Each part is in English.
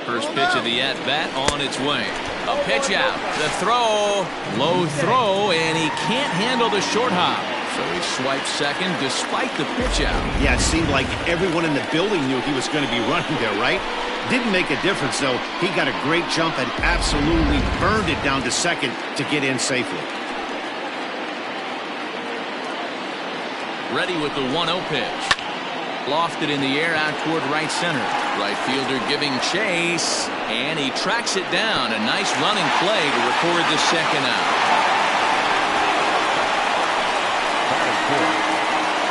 First pitch of the at-bat on its way. A pitch out. The throw. Low throw, and he can't handle the short hop. So he swipes second despite the pitch out. Yeah, it seemed like everyone in the building knew he was going to be running there, right? Didn't make a difference, though. He got a great jump and absolutely burned it down to second to get in safely. Ready with the 1-0 pitch. Lofted in the air out toward right center. Right fielder giving chase, and he tracks it down. A nice running play to record the second out.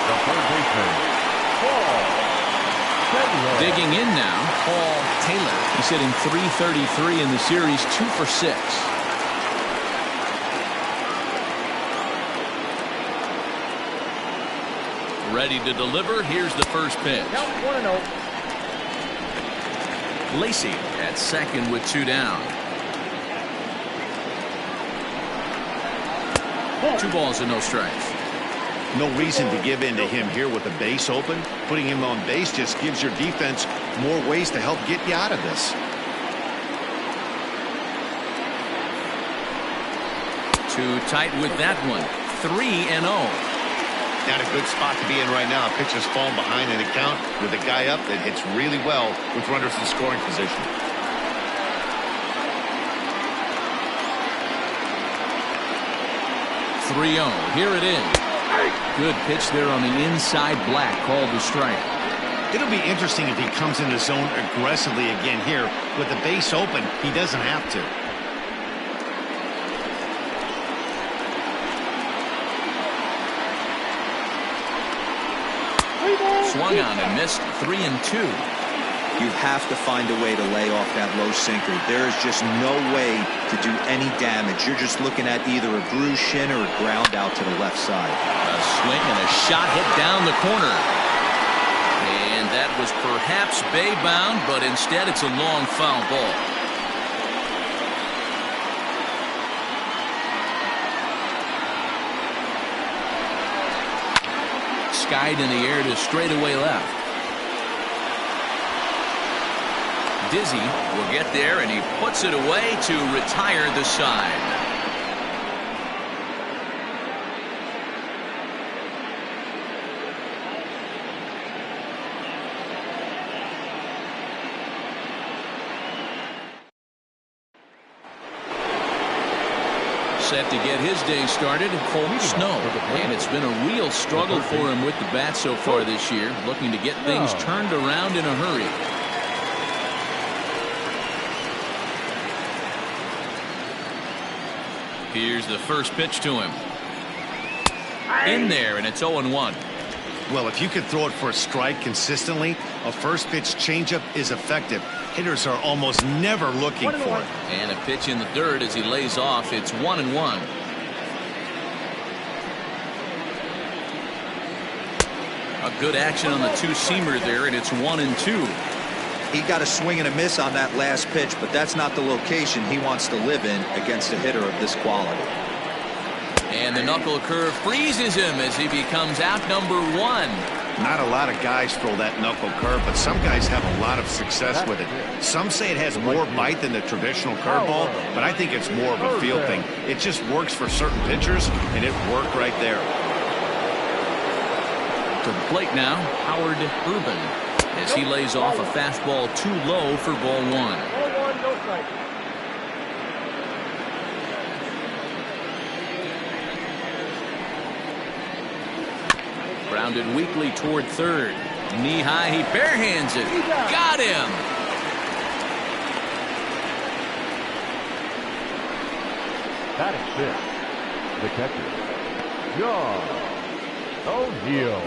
The third baseman, Paul Taylor. Digging in now, Paul Taylor. He's hitting .333 in the series, 2 for 6. Ready to deliver. Here's the first pitch. Count 1-0. Lacy at second with 2 down. 2 balls and no strikes. No reason to give in to him here with the base open. Putting him on base just gives your defense more ways to help get you out of this. Too tight with that one. 3-0. Not a good spot to be in right now. Pitcher's falling behind in the count with the guy up that hits really well with runners in scoring position. Here it is. Good pitch there on the inside black, called the strike. It'll be interesting if he comes in the zone aggressively again here. With the base open, he doesn't have to. Swung on and missed. 3-2. You have to find a way to lay off that low sinker. There is just no way to do any damage. You're just looking at either a bruised shin or a ground out to the left side. A swing and a shot hit down the corner. And that was perhaps bay bound, but instead it's a long foul ball. Skied in the air to straightaway left. Dizzy will get there, and he puts it away to retire the side. Set to get his day started, Colt Snow. And it's been a real struggle for him with the bat so far this year, looking to get things turned around in a hurry. Here's the first pitch to him. In there, and it's 0-1. Well, if you could throw it for a strike consistently, a first pitch changeup is effective. Hitters are almost never looking for it. And a pitch in the dirt as he lays off. It's 1-1. A good action on the two-seamer there, and it's 1-2. He got a swing and a miss on that last pitch, but that's not the location he wants to live in against a hitter of this quality. And the knuckle curve freezes him as he becomes out number 1. Not a lot of guys throw that knuckle curve, but some guys have a lot of success with it. Some say it has more bite than the traditional curveball, but I think it's more of a feel thing. It just works for certain pitchers, and it worked right there. To the plate now, Howard Urban, as he lays off a fastball too low for ball 1. Ball 1, no strike. Grounded weakly toward third. Knee high, he barehands it. Got him. Batting fifth, the catcher, John O'Neill.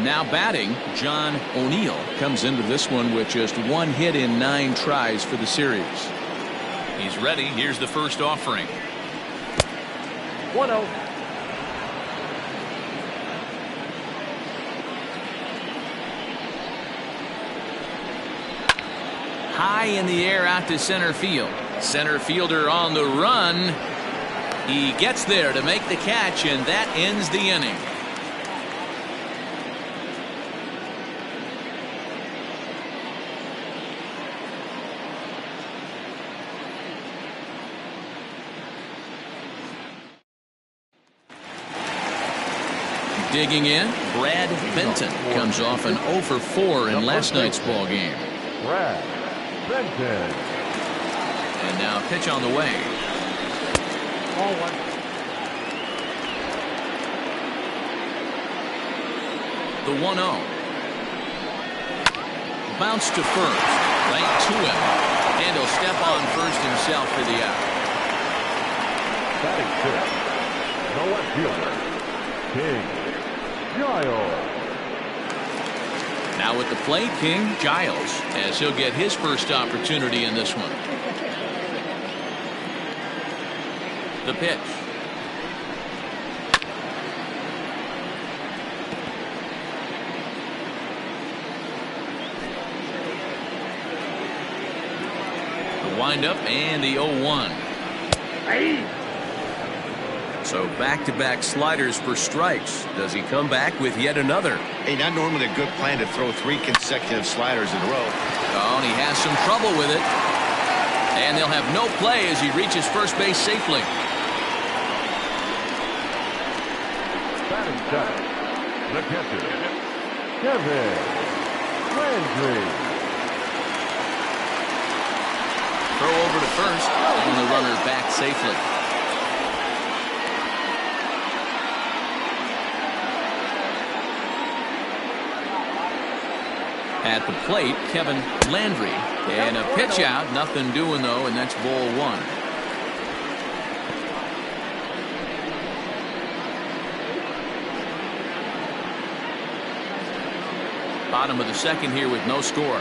Now batting, John O'Neill comes into this one with just 1 hit in 9 tries for the series. He's ready. Here's the first offering. 1-0. High in the air out to center field. Center fielder on the run. He gets there to make the catch, and that ends the inning. Digging in, Brad Benton comes off an 0 for 4 in last night's ball game. Brad Benton. And now pitch on the way. Ball one. The 1-0. Bounce to first. Right to him. And he'll step on first himself for the out. Batting fifth. No left fielder. King Giles. Now at the plate, King Giles, as he'll get his first opportunity in this one. The pitch. The windup and the 0-1. So back-to-back sliders for strikes. Does he come back with yet another? Hey, not normally a good plan to throw 3 consecutive sliders in a row. Oh, and he has some trouble with it. And they'll have no play as he reaches first base safely. Batting seventh. The catcher, Kevin Landry. Throw over to first, and the runner back safely. At the plate, Kevin Landry. And a pitch out. Nothing doing, though, and that's ball 1. Bottom of the second here with no score.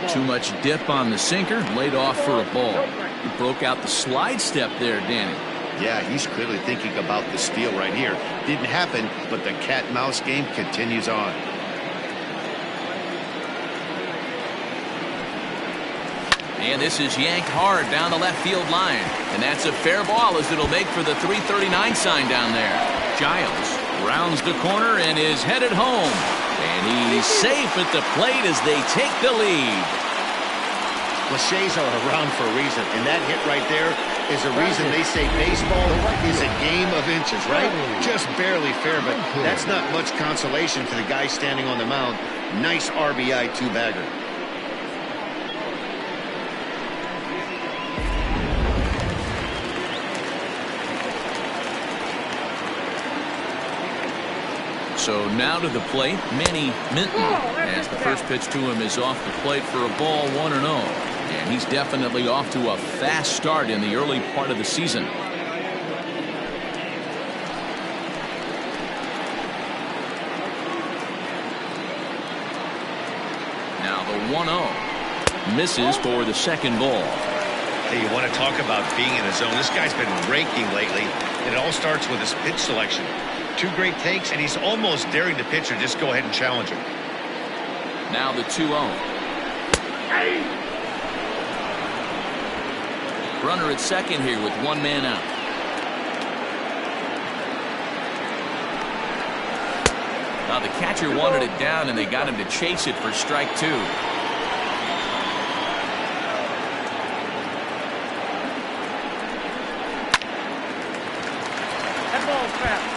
Too much dip on the sinker. Laid off for a ball. He broke out the slide step there, Danny. Yeah, he's clearly thinking about the steal right here. Didn't happen, but the cat-mouse game continues on. And this is yanked hard down the left field line. And that's a fair ball as it'll make for the 339 sign down there. Giles rounds the corner and is headed home. And he's safe at the plate as they take the lead. Cliches are around for a reason, and that hit right there is a reason they say baseball is a game of inches, right? Just barely fair, but that's not much consolation to the guy standing on the mound. Nice RBI two-bagger. So now to the plate, Manny Minton, as the first pitch to him is off the plate for a ball 1-0. And he's definitely off to a fast start in the early part of the season. Now the 1-0 misses for the second ball. Hey, you want to talk about being in a zone? This guy's been raking lately. It all starts with his pitch selection. 2 great takes, and he's almost daring the pitcher just go ahead and challenge him. Now the 2-0. Runner at second here with 1 man out. Now the catcher wanted it down, and they got him to chase it for strike 2. That ball's fast.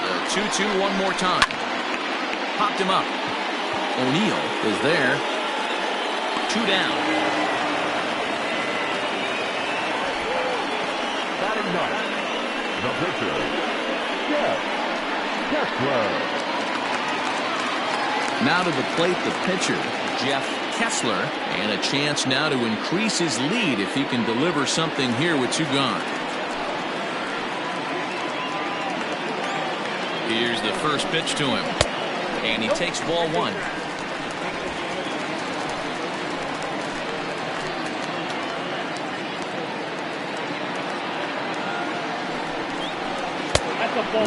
The 2-2 one more time. Popped him up. O'Neill is there. 2 down. Batting ninth. The pitcher, Jeff Kessler. Now to the plate, the pitcher, Jeff Kessler, and a chance now to increase his lead if he can deliver something here with 2 gone. Here's the first pitch to him, and he takes ball 1.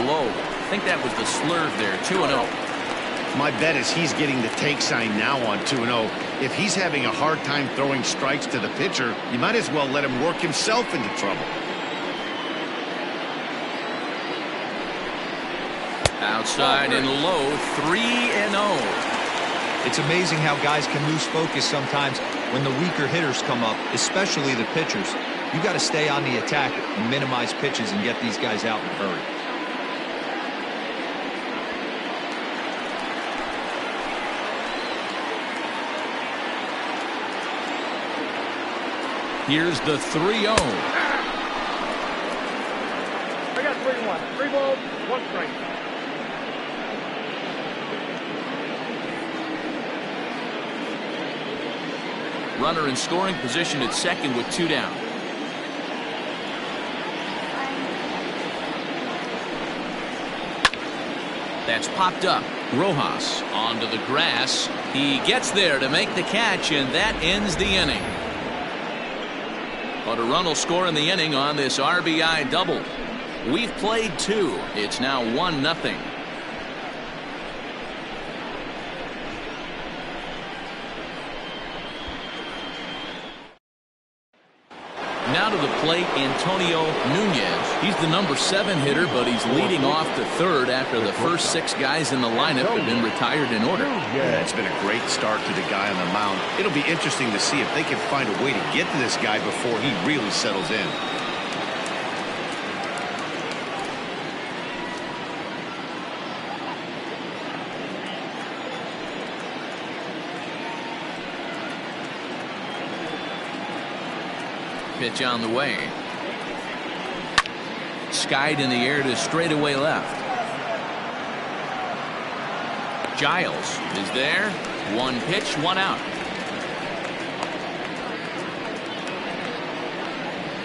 Low. I think that was the slurve there. 2-0. My bet is he's getting the take sign now on 2-0. If he's having a hard time throwing strikes to the pitcher, you might as well let him work himself into trouble. Outside and low, 3-0. It's amazing how guys can lose focus sometimes when the weaker hitters come up, especially the pitchers. You got to stay on the attack and minimize pitches and get these guys out in a hurry. Here's the 3-0. I got 3-1. 3 balls, 1 strike. Runner in scoring position at second with 2 down. That's popped up. Rojas onto the grass. He gets there to make the catch, and that ends the inning. But a run will score in the inning on this RBI double. We've played 2. It's now 1-0. Now to the plate, Antonio Nunez. He's the number 7 hitter, but he's leading off the third after the first 6 guys in the lineup have been retired in order. Yeah, it's been a great start to the guy on the mound. It'll be interesting to see if they can find a way to get to this guy before he really settles in. Pitch on the way. Skied in the air to straightaway left. Giles is there. 1 pitch, 1 out.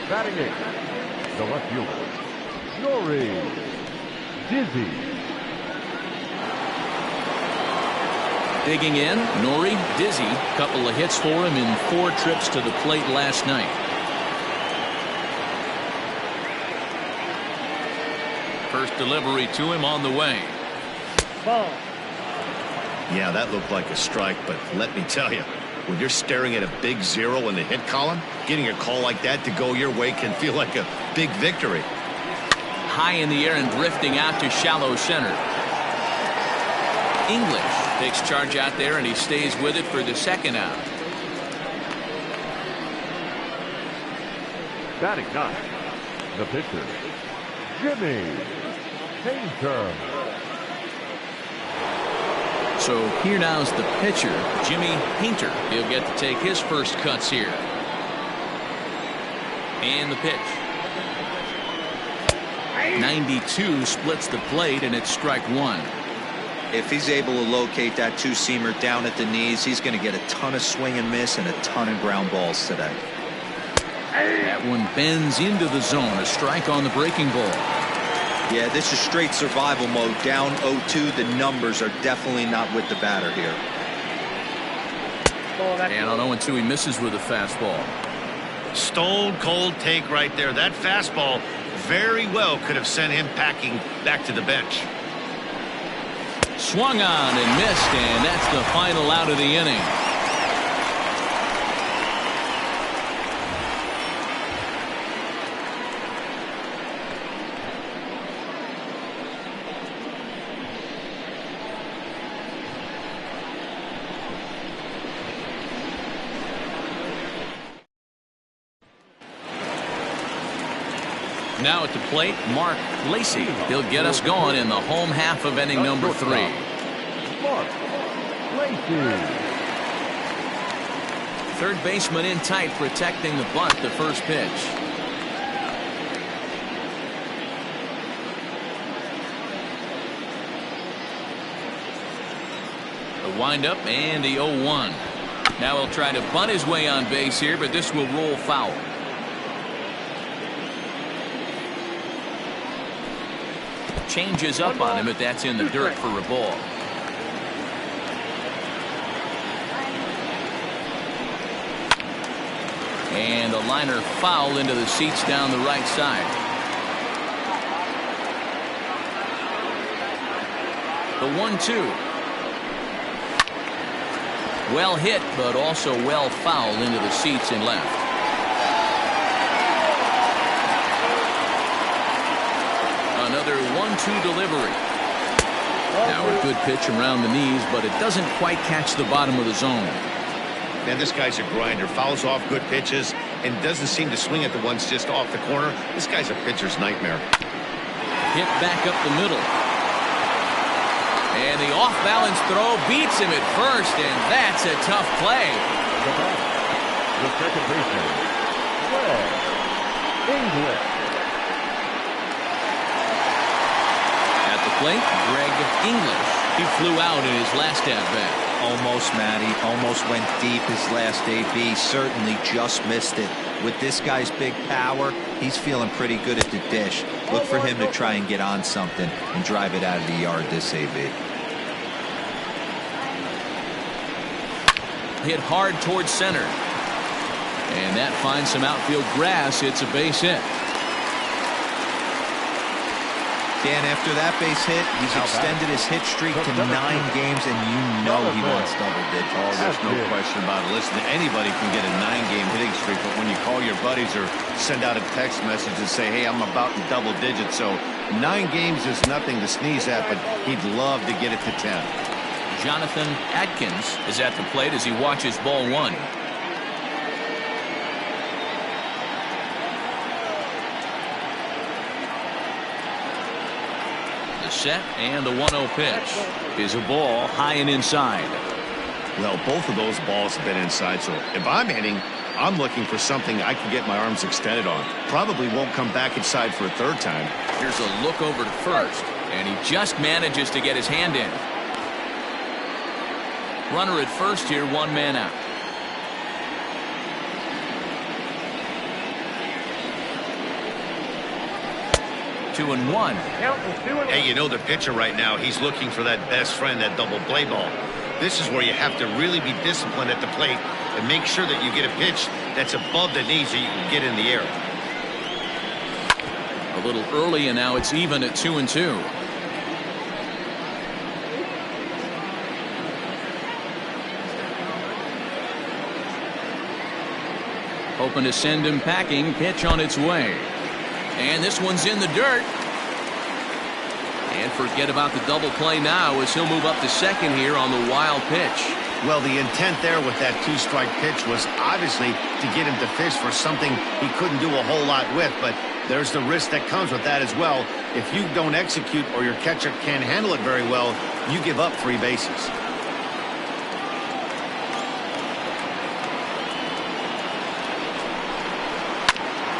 Batting 8, the left fielder, Nori Dizzy. Digging in, Nori Dizzy. Couple of hits for him in 4 trips to the plate last night. First delivery to him on the way. Ball. Yeah, that looked like a strike, but let me tell you, when you're staring at a big 0 in the hit column, getting a call like that to go your way can feel like a big victory. High in the air and drifting out to shallow center. English takes charge out there, and he stays with it for the 2nd out. Batting 9, the pitcher, Jimmy Painter. So here now's the pitcher, Jimmy Painter. He'll get to take his first cuts here. And the pitch. 92 splits the plate, and it's strike 1. If he's able to locate that 2-seamer down at the knees, he's going to get a ton of swing and miss and a ton of ground balls today. That one bends into the zone. A strike on the breaking ball. Yeah, this is straight survival mode. Down 0-2. The numbers are definitely not with the batter here. And on 0-2, he misses with a fastball. Stone cold take right there. That fastball very well could have sent him packing back to the bench. Swung on and missed, and that's the final out of the inning. Now at the plate, Mark Lacey. He'll get us going in the home half of inning number 3. Mark Lacey. Third baseman in tight, protecting the bunt, the first pitch. The windup and the 0-1. Now he'll try to bunt his way on base here, but this will roll foul. Changes up on him, but that's in the dirt for a ball. And the liner foul into the seats down the right side. The 1-2. Well hit, but also well fouled into the seats and left. Another 1-2 delivery. Now a good pitch around the knees, but it doesn't quite catch the bottom of the zone. Man, this guy's a grinder. Fouls off good pitches and doesn't seem to swing at the ones just off the corner. This guy's a pitcher's nightmare. Hit back up the middle. And the off-balance throw beats him at first, and that's a tough play. The second baseman, Greg English. At the plate, Greg English. He flew out in his last at-bat. Almost, Matty. Almost went deep his last AB. Certainly just missed it. With this guy's big power, he's feeling pretty good at the dish. Look for him to try and get on something and drive it out of the yard this AB. Hit hard towards center. And that finds some outfield grass. It's a base hit. Dan, after that base hit, he's extended his hit streak to 9 games, and you know he wants double digits. Oh, there's no question about it. Listen, anybody can get a 9-game hitting streak, but when you call your buddies or send out a text message and say, hey, I'm about in double digits, so 9 games is nothing to sneeze at, but he'd love to get it to 10. Jonathan Atkins is at the plate as he watches ball 1. The set and the 1-0 pitch is a ball high and inside. Well, both of those balls have been inside, so if I'm hitting, I'm looking for something I can get my arms extended on. Probably won't come back inside for a third time. Here's a look over to first, and he just manages to get his hand in. Runner at first here, 1 man out. Two and one. Hey, you know the pitcher right now, he's looking for that best friend, that double play ball. This is where you have to really be disciplined at the plate and make sure that you get a pitch that's above the knee so you can get in the air. A little early, and now it's even at 2 and 2. Hoping to send him packing. Pitch on its way. And this one's in the dirt. And forget about the double play now as he'll move up to second here on the wild pitch. Well, the intent there with that 2-strike pitch was obviously to get him to fish for something he couldn't do a whole lot with, but there's the risk that comes with that as well. If you don't execute or your catcher can't handle it very well, you give up 3 bases.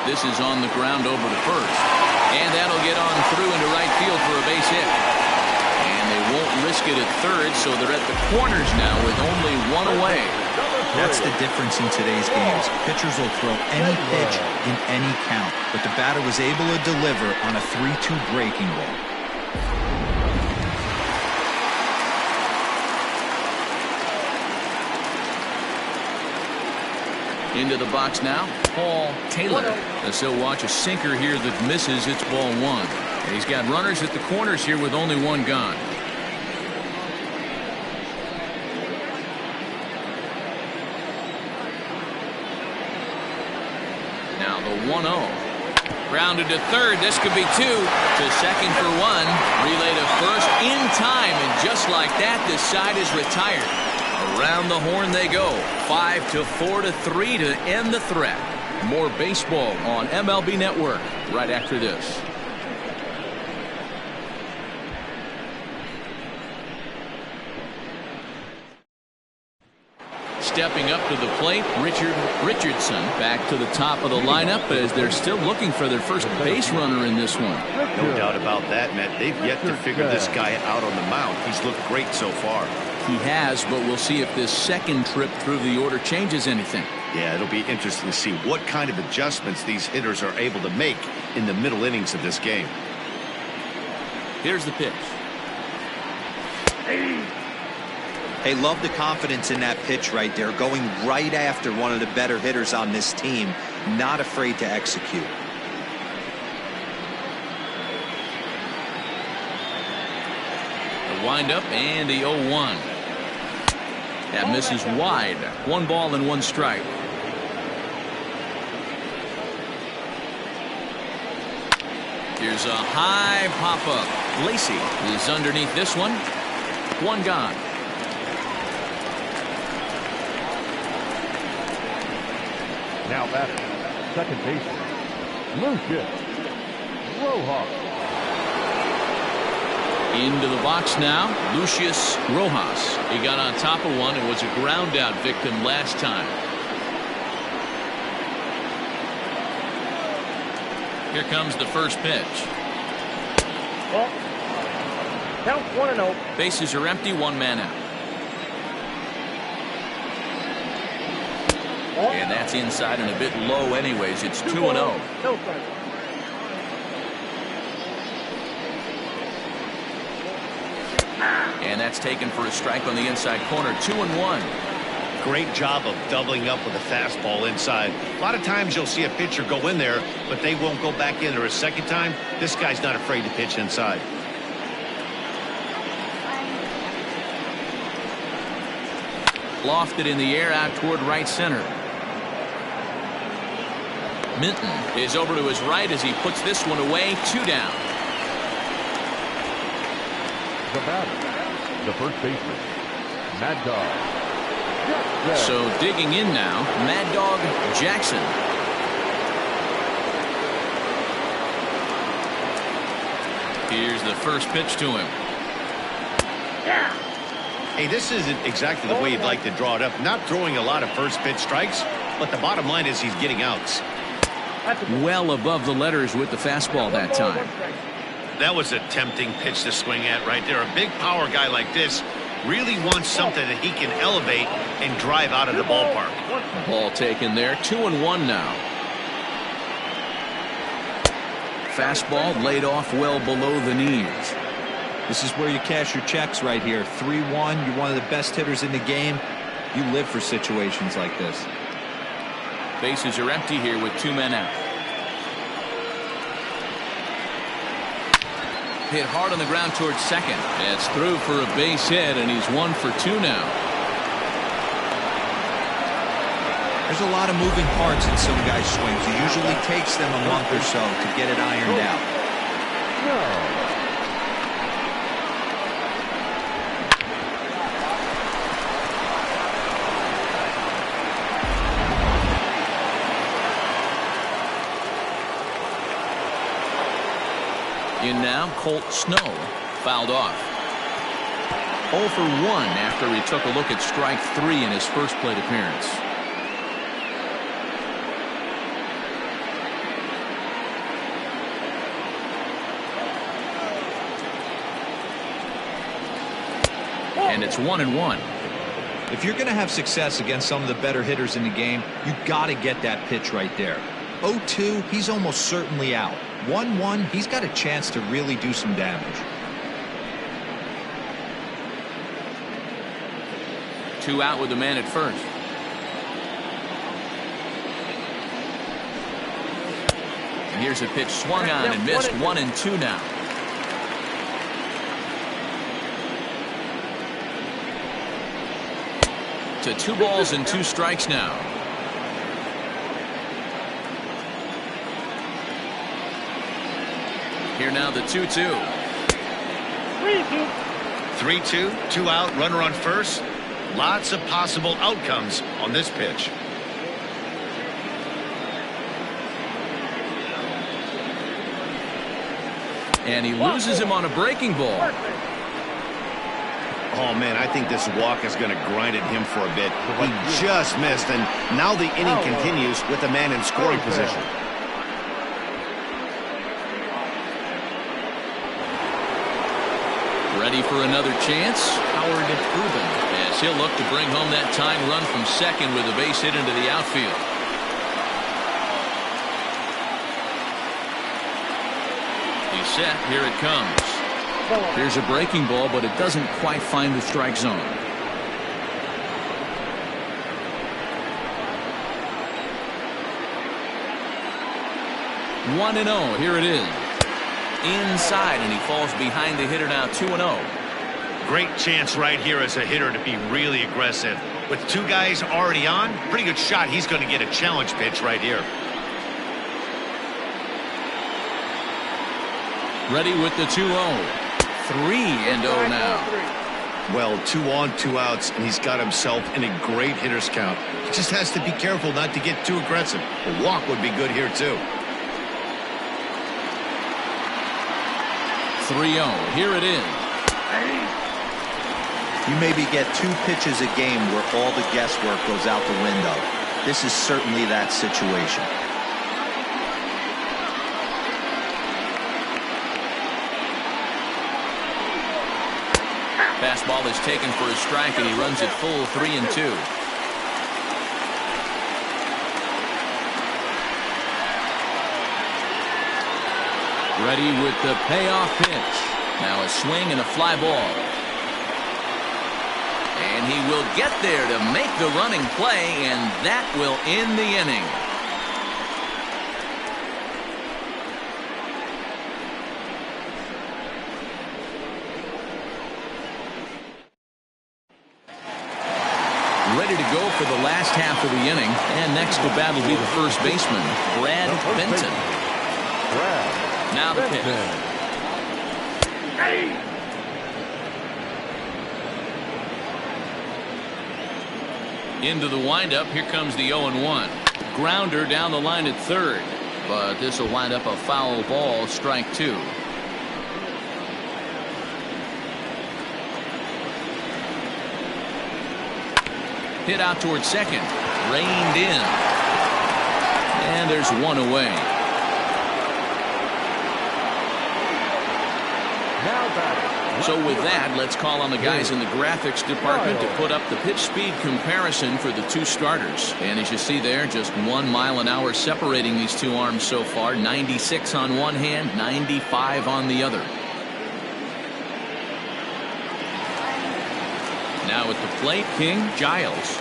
This is on the ground over to first. And that'll get on through into right field for a base hit. And they won't risk it at third, so they're at the corners now with only 1 away. That's the difference in today's games. Pitchers will throw any pitch in any count, but the batter was able to deliver on a 3-2 breaking ball. Into the box now, Paul Taylor. As he'll watch a sinker here that misses. It's ball 1. And he's got runners at the corners here with only 1 gone. Now the 1-0. Grounded to third. This could be 2. To second for 1. Relay to first in time. And just like that, this side is retired. Around the horn they go. 5-4-3 to end the threat. More baseball on MLB Network right after this. Stepping up to the plate, Richardson back to the top of the lineup as they're still looking for their first base runner in this one. No doubt about that, Matt. They've yet to figure this guy out on the mound. He's looked great so far. He has, but we'll see if this second trip through the order changes anything. Yeah, it'll be interesting to see what kind of adjustments these hitters are able to make in the middle innings of this game. Here's the pitch. Hey, love the confidence in that pitch right there, going right after one of the better hitters on this team, not afraid to execute. The windup and the 0-1. That misses wide. 1 ball and 1 strike. Here's a high pop-up. Lacey is underneath this one. One gone. Now batting, second baseman, Lucius Rojas. Into the box now, Lucius Rojas. He got on top of one and was a ground out victim last time. Here comes the first pitch. Well, count 1-0. Bases are empty, one man out. And that's inside and a bit low anyways. It's 2-0. No strikes. And that's taken for a strike on the inside corner. 2-1. Great job of doubling up with a fastball inside. A lot of times you'll see a pitcher go in there, but they won't go back in there a second time. This guy's not afraid to pitch inside. Lofted in the air out toward right center. Minton is over to his right as he puts this one away. 2 down. The batter, the first baseman, Mad Dog Jackson. So digging in now, Mad Dog Jackson. Here's the first pitch to him. Hey, this isn't exactly the way you'd like to draw it up. Not throwing a lot of first pitch strikes, but the bottom line is he's getting outs. Well above the letters with the fastball that time. That was a tempting pitch to swing at right there. A big power guy like this really wants something that he can elevate and drive out of the ballpark. Ball taken there. 2-1 now. Fastball laid off well below the knees. This is where you cash your checks right here. 3-1. You're one of the best hitters in the game. You live for situations like this. Bases are empty here with 2 men out. Hit hard on the ground towards second. It's through for a base hit, and he's 1 for 2 now. There's a lot of moving parts in some guys' swings. It usually takes them a month or so to get it ironed out. No. In now, Colt Snow fouled off. 0 for 1 after he took a look at strike 3 in his first plate appearance. And it's 1-1. If you're going to have success against some of the better hitters in the game, you got to get that pitch right there. 0-2, he's almost certainly out. 1-1, he's got a chance to really do some damage. 2 out with the man at first. And here's a pitch swung on and missed. 1-2 now. To 2 balls and 2 strikes now. Here now the 2-2. 3-2. 3-2, 2 out, runner on first. Lots of possible outcomes on this pitch. And he loses him on a breaking ball. Oh, man, I think this walk is going to grind at him for a bit. He just missed, and now the inning continues with the man in scoring position. Ready for another chance? Howard Urban, as he'll look to bring home that tying run from second with a base hit into the outfield. He's set. Here it comes. Here's a breaking ball, but it doesn't quite find the strike zone. One and 0. Here it is. Inside, and he falls behind the hitter now. 2-0. Great chance right here as a hitter to be really aggressive. With 2 guys already on, pretty good shot. He's going to get a challenge pitch right here. Ready with the 2-0. 3-0 now. Well, 2 on, 2 outs, and he's got himself in a great hitter's count. He just has to be careful not to get too aggressive. A walk would be good here, too. 3-0. Here it is. You maybe get 2 pitches a game where all the guesswork goes out the window. This is certainly that situation. Fastball is taken for a strike, and he runs it full 3-2. Ready with the payoff pitch. Now a swing and a fly ball. And he will get there to make the running play, and that will end the inning. Ready to go for the last half of the inning, and next to bat will be the first baseman, Brad Benton. Now the pitch. Into the windup. Here comes the 0-1. Grounder down the line at third, but this will wind up a foul ball, strike 2. Hit out towards second, reined in, and there's one away. So with that, let's call on the guys in the graphics department to put up the pitch speed comparison for the 2 starters. And as you see there, just 1 mile an hour separating these 2 arms so far. 96 on one hand, 95 on the other. Now at the plate, King Giles.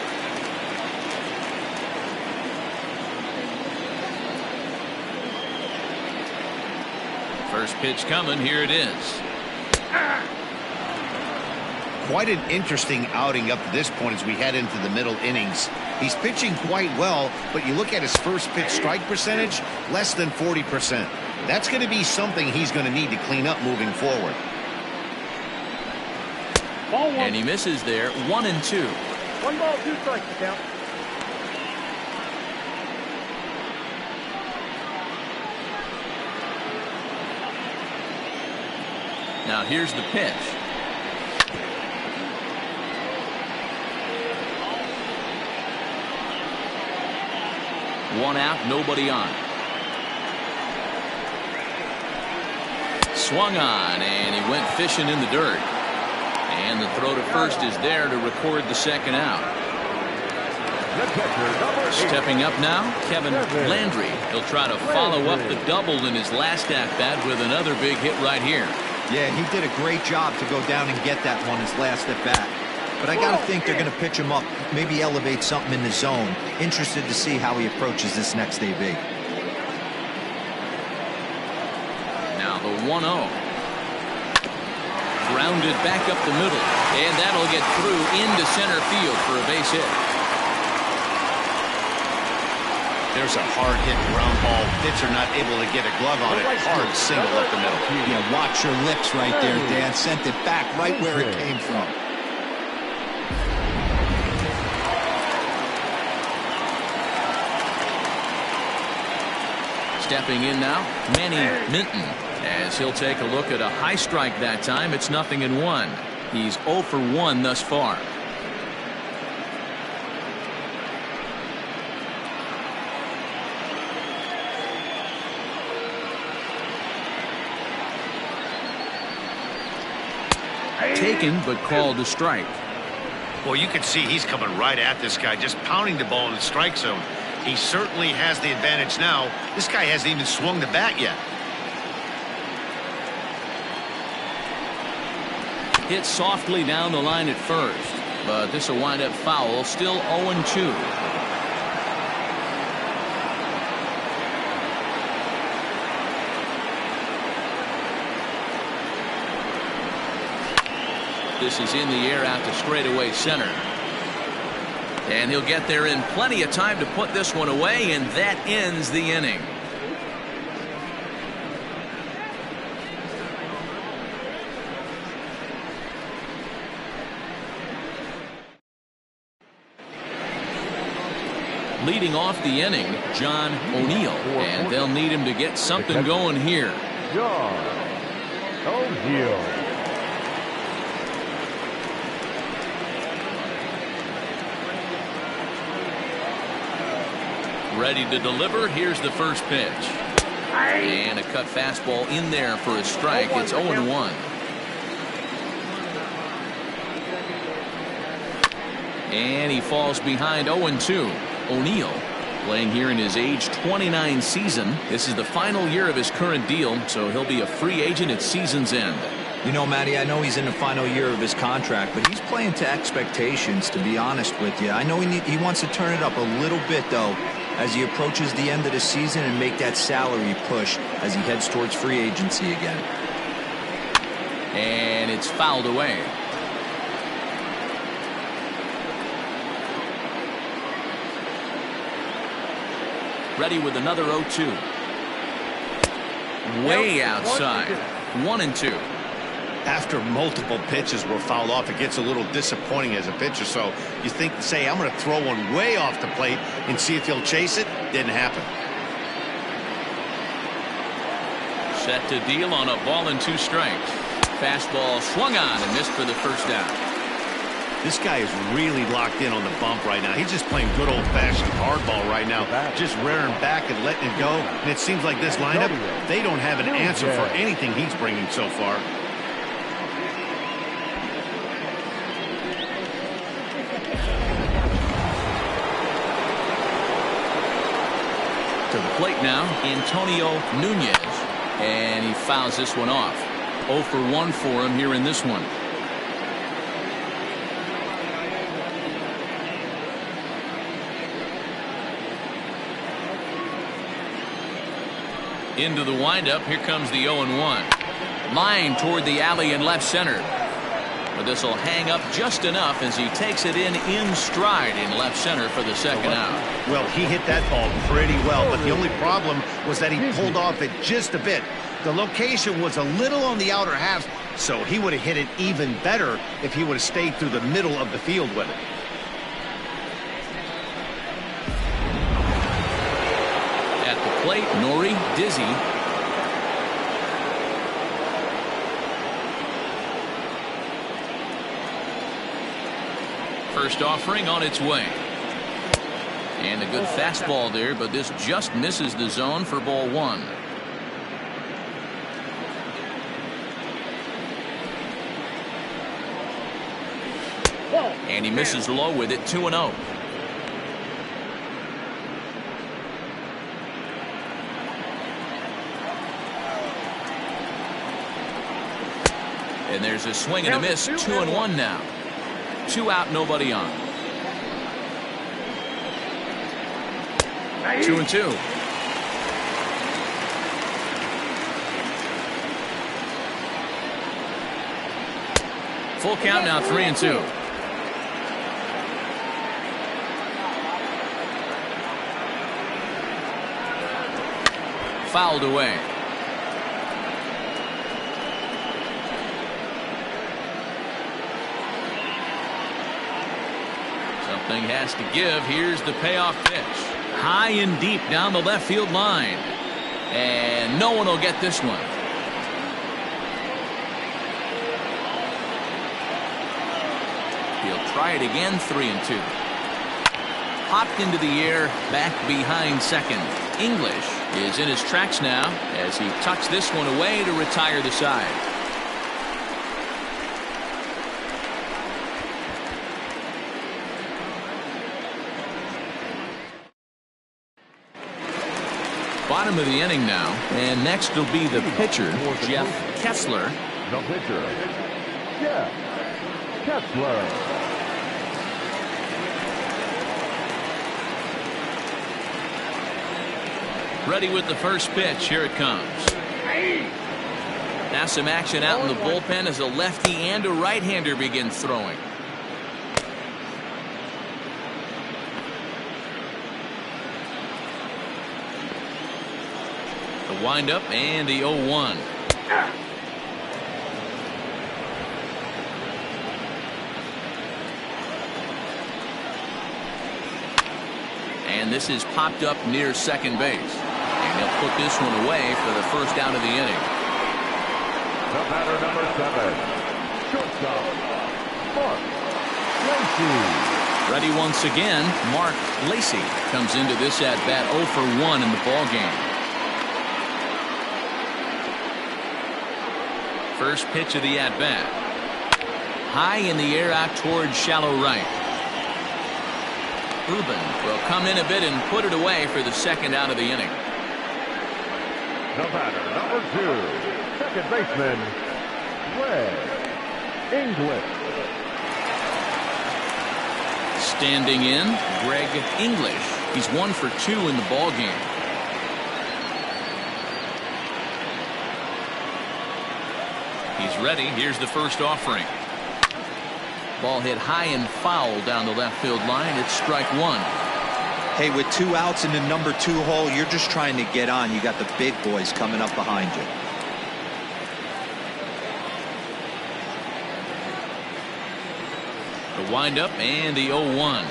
First pitch coming. Here it is. Quite an interesting outing up to this point as we head into the middle innings. He's pitching quite well, but you look at his first pitch strike percentage, less than 40%. That's going to be something he's going to need to clean up moving forward. And he misses there. 1-2. 1 ball, 2 strikes to count. Now here's the pitch. One out, nobody on. Swung on, and he went fishing in the dirt. And the throw to first is there to record the second out. Stepping up now, Kevin Landry. He'll try to follow up the double in his last at-bat with another big hit right here. Yeah, he did a great job to go down and get that one his last at-bat. But I got to think they're going to pitch him up, maybe elevate something in the zone. Interested to see how he approaches this next AB. Now the 1-0. Grounded back up the middle, and that'll get through into center field for a base hit. There's a hard-hit ground ball. Pitcher not able to get a glove on it. Hard single up the middle. Yeah, watch your lips right there, Dan. Sent it back right where it came from. Stepping in now, Manny Minton, as he'll take a look at a high strike that time. It's 0-1. He's 0 for 1 thus far. Taken, but called a strike. Well, you can see he's coming right at this guy, just pounding the ball in the strike zone. He certainly has the advantage now. This guy hasn't even swung the bat yet. Hit softly down the line at first, but this will wind up foul. Still 0-2. This is in the air out to straightaway center. And he'll get there in plenty of time to put this one away, and that ends the inning. Leading off the inning, John O'Neill, and they'll need him to get something going here. John O'Neill. Ready to deliver. Here's the first pitch. And a cut fastball in there for a strike. It's 0-1. And he falls behind 0-2. O'Neill playing here in his age 29 season. This is the final year of his current deal, so he'll be a free agent at season's end. You know, Matty, I know he's in the final year of his contract, but he's playing to expectations, to be honest with you. I know he wants to turn it up a little bit, though, as he approaches the end of the season and make that salary push as he heads towards free agency again. And it's fouled away. Ready with another 0-2. Way outside. 1-2. After multiple pitches were fouled off, it gets a little disappointing as a pitcher. So you think, say, I'm going to throw one way off the plate and see if he'll chase it. Didn't happen. Set to deal on a ball and 2 strikes. Fastball swung on and missed for the first down. This guy is really locked in on the bump right now. He's just playing good old-fashioned hardball right now, just rearing back and letting it go. And it seems like this lineup, they don't have an answer for anything he's bringing so far. To the plate now, Antonio Nunez. And he fouls this one off. 0 for 1 for him here in this one. Into the windup. Here comes the 0-1. Line toward the alley in left center. But this will hang up just enough as he takes it in stride in left center for the second out. Well, he hit that ball pretty well, but the only problem was that he pulled off it just a bit. The location was a little on the outer half, so he would have hit it even better if he would have stayed through the middle of the field with it. At the plate, Nori Dizzy. First offering on its way. And a good fastball there, but this just misses the zone for ball 1. And he misses low with it. 2-0. And there's a swing and a miss. 2-1 now. 2 out, nobody on. 2-2. Full count now. 3-2. Fouled away. Something has to give. Here's the payoff pitch. High and deep down the left field line. And no one will get this one. He'll try it again. 3-2. Popped into the air, back behind second. English is in his tracks now as he tucks this one away to retire the side. Bottom of the inning now, and next will be the pitcher, Jeff Kessler. The pitcher, Jeff Kessler. Ready with the first pitch. Here it comes. Now some action out in the bullpen as a lefty and a right-hander begin throwing. The windup and the 0-1. And and this is popped up near second base. And he'll put this one away for the first out of the inning. The batter, number 7, shortstop, Mark Lacy. Ready once again, Mark Lacy comes into this at bat 0 for 1 in the ball game. First pitch of the at bat. High in the air out towards shallow right. Ruben will come in a bit and put it away for the second out of the inning. The batter, number 2, second baseman, Greg English. Standing in, Greg English. He's 1 for 2 in the ball game. He's ready. Here's the first offering. Ball hit high and foul down the left field line. It's strike 1. Hey, with 2 outs in the number 2 hole, you're just trying to get on. You got the big boys coming up behind you. The windup and the 0-1.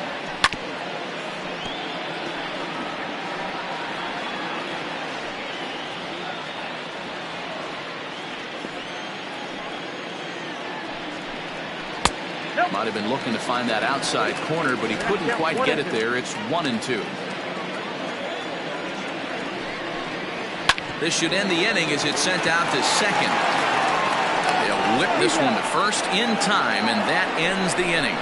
Might have been looking to find that outside corner, but he couldn't quite get it there. It's 1-2. This should end the inning as it's sent out to second. They'll whip this one to first in time, and that ends the inning.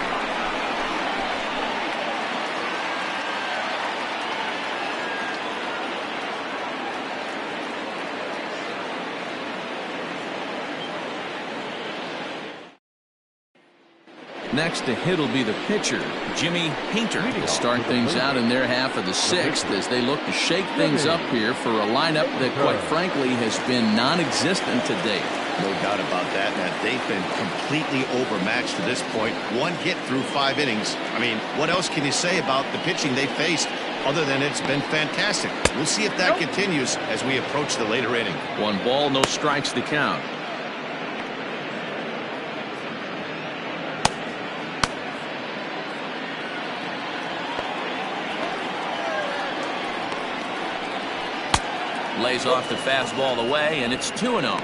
Next to hit will be the pitcher, Jimmy Painter, to start things out in their half of the 6th as they look to shake things up here for a lineup that, quite frankly, has been non-existent to date. No doubt about that, Matt. They've been completely overmatched to this point. 1 hit through 5 innings. I mean, what else can you say about the pitching they faced other than it's been fantastic? We'll see if that continues as we approach the later inning. 1 ball, no strikes to count. Lays off the fastball away, and it's 2-0.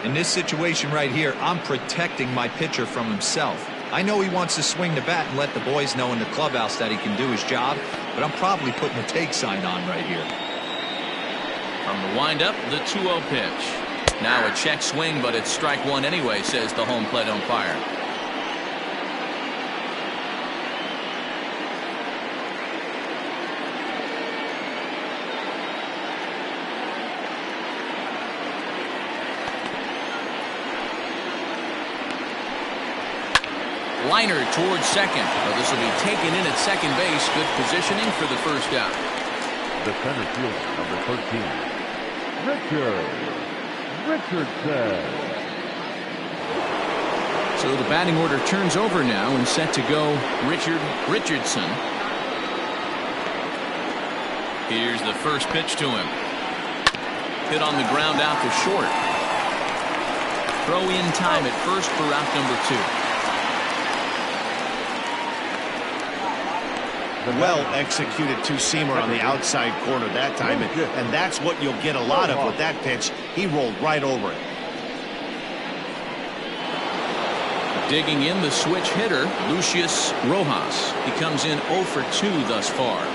In this situation right here, I'm protecting my pitcher from himself. I know he wants to swing the bat and let the boys know in the clubhouse that he can do his job, but I'm probably putting a take sign on right here. From the windup, the 2-0 pitch. Now a check swing, but it's strike 1 anyway, says the home plate umpire. Liner towards second. Well, this will be taken in at second base. Good positioning for the first out. The center fielder, number 13, Richardson. So the batting order turns over now and set to go Richardson. Here's the first pitch to him. Hit on the ground out to short. Throw in time at first for out number 2. Well executed two-seamer on the outside corner that time, and that's what you'll get a lot of with that pitch. He rolled right over it. Digging in the switch hitter, Lucius Rojas. He comes in 0 for 2 thus far.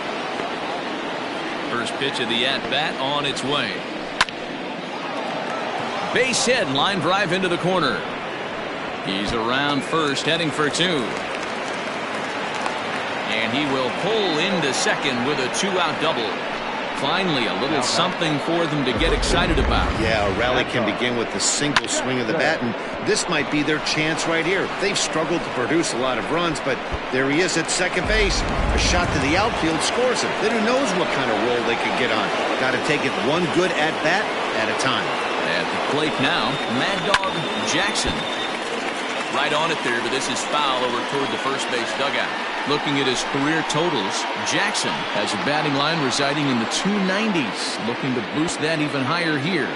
First pitch of the at-bat on its way. Base hit, line drive into the corner. He's around first, heading for 2. And he will pull into second with a 2-out double. Finally, a little something for them to get excited about. Yeah, a rally can begin with the single swing of the bat, and this might be their chance right here. They've struggled to produce a lot of runs, but there he is at second base. A shot to the outfield scores him. Then who knows what kind of roll they could get on. Got to take it one good at-bat at a time. At the plate now, Mad Dog Jackson. Right on it there, but this is foul over toward the first base dugout. Looking at his career totals, Jackson has a batting line residing in the 290s. Looking to boost that even higher here.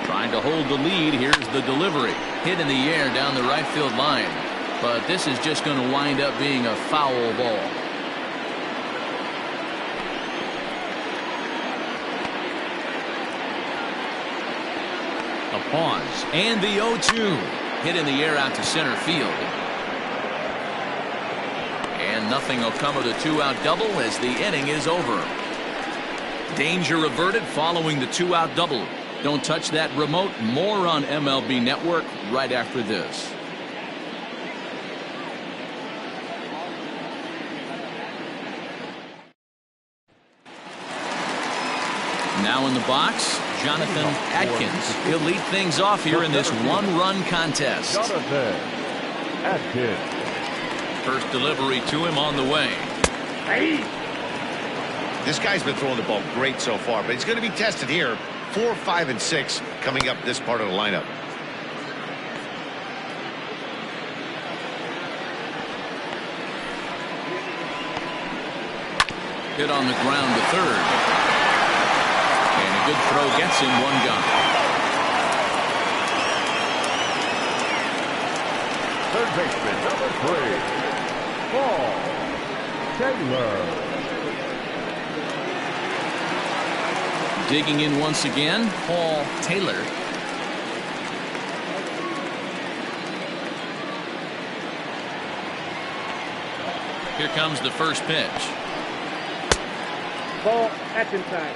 Trying to hold the lead. Here's the delivery. Hit in the air down the right field line. But this is just going to wind up being a foul ball. A pause. And the 0-2. Hit in the air out to center field. And nothing will come of the 2-out double as the inning is over. Danger averted following the 2-out double. Don't touch that remote. More on MLB Network right after this. Now in the box, Jonathan Atkins. He'll lead things off here in this one-run contest. Jonathan Atkins. First delivery to him on the way. This guy's been throwing the ball great so far, but he's going to be tested here. 4, 5, and 6 coming up this part of the lineup. Hit on the ground to third. And a good throw gets him one gun. Third baseman, number 3. Paul Taylor. Digging in once again, Paul Taylor. Here comes the first pitch. Ball, that's inside.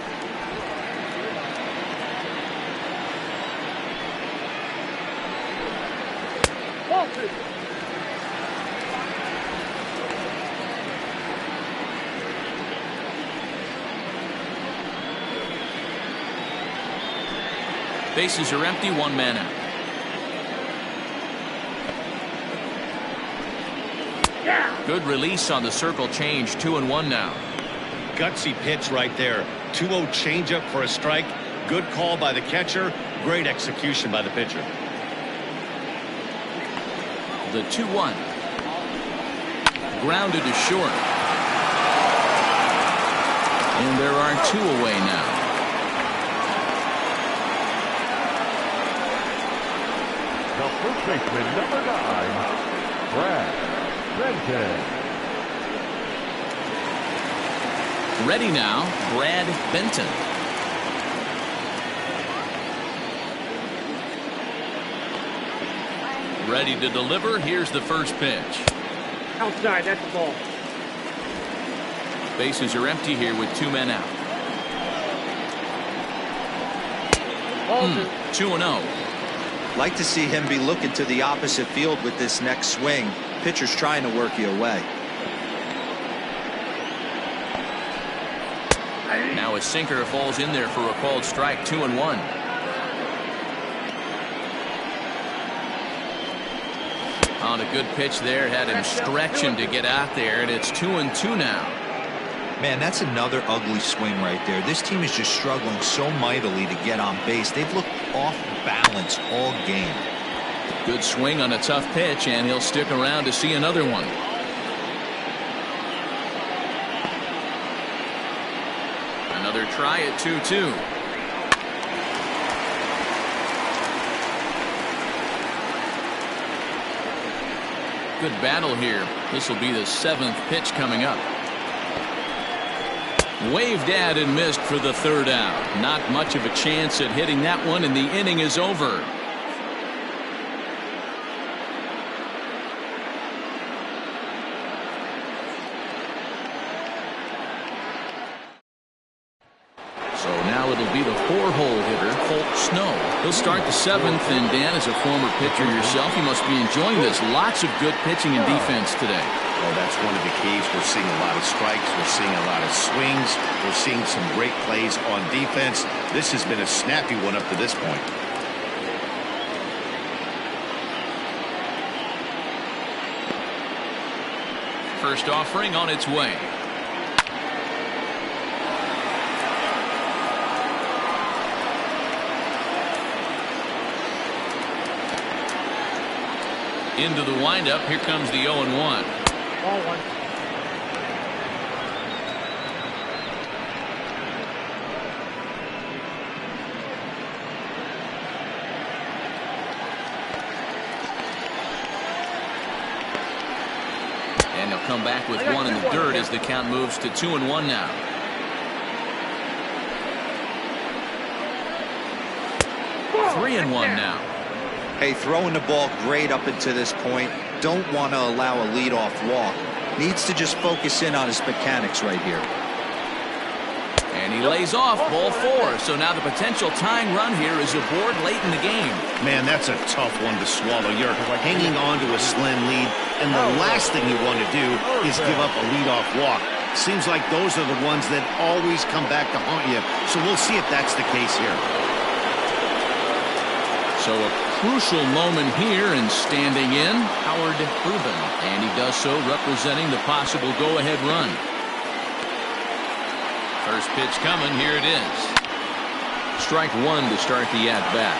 Ball 2. Bases are empty, one man out. Yeah. Good release on the circle change. 2-1 now. Gutsy pitch right there. 2-0 changeup for a strike. Good call by the catcher. Great execution by the pitcher. The 2-1. Grounded to short. And there are 2 away now. The first baseman, number 9, Brad Benton. Ready now, Brad Benton. Ready to deliver. Here's the first pitch. Outside, that's the ball. Bases are empty here with 2 men out. Ball 2-0. Like to see him be looking to the opposite field with this next swing. Pitcher's trying to work you away. Now a sinker falls in there for a called strike. 2-1. On a good pitch there, had him stretching to get out there, and it's 2-2 now. Man, that's another ugly swing right there. This team is just struggling so mightily to get on base. They've looked off balance all game. Good swing on a tough pitch, and he'll stick around to see another one. Another try at 2-2. Good battle here. This will be the 7th pitch coming up. Waved at and missed for the 3rd out. Not much of a chance at hitting that one, and the inning is over. So now it'll be the 4-hole hitter, Colt Snow. He'll start the 7th, and Dan, as a former pitcher yourself, you must be enjoying this. Lots of good pitching and defense today. Well, that's one of the keys. We're seeing a lot of strikes. We're seeing a lot of swings. We're seeing some great plays on defense. This has been a snappy one up to this point. First offering on its way. Into the windup. Here comes the 0-1. Ball 1. And he'll come back with one in the dirt as the count moves to 2-1 now. 3-1 now. Hey, throwing the ball great up until this point. Don't want to allow a leadoff walk. Needs to just focus in on his mechanics right here. And he lays off ball 4. So now the potential tying run here is aboard late in the game. Man, that's a tough one to swallow. You're hanging on to a slim lead, and the last thing you want to do is give up a leadoff walk. Seems like those are the ones that always come back to haunt you. So we'll see if that's the case here. So a crucial moment here, and standing in, Howard Rubin. And he does so representing the possible go-ahead run. First pitch coming. Here it is. Strike 1 to start the at-bat.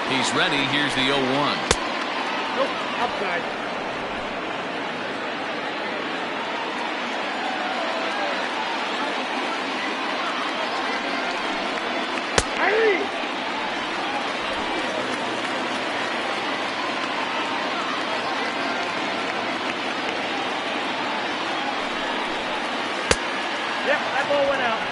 He's ready. Here's the 0-1. Nope, outside. Yep, that ball went out.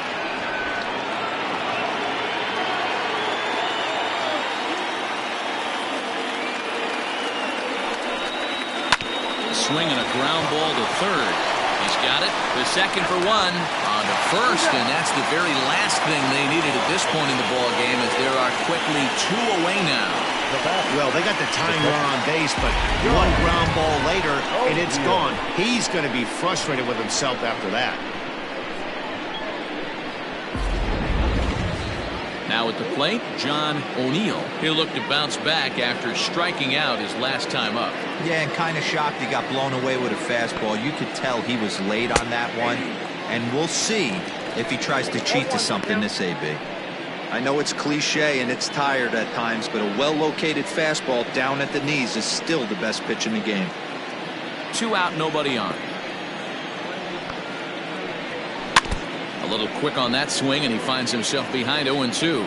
Swinging a ground ball to third. He's got it. The second for 1 on to first, and that's the very last thing they needed at this point in the ball game, as there are quickly 2 away now. Well, they got the tying run on base, but one ground ball later, and it's gone. He's going to be frustrated with himself after that. Now at the plate, John O'Neill. He'll look to bounce back after striking out his last time up. Yeah, and kind of shocked he got blown away with a fastball. You could tell he was late on that one. And we'll see if he tries to cheat to something this AB. I know it's cliche and it's tired at times, but a well-located fastball down at the knees is still the best pitch in the game. 2 out, nobody on. A little quick on that swing, and he finds himself behind 0-2.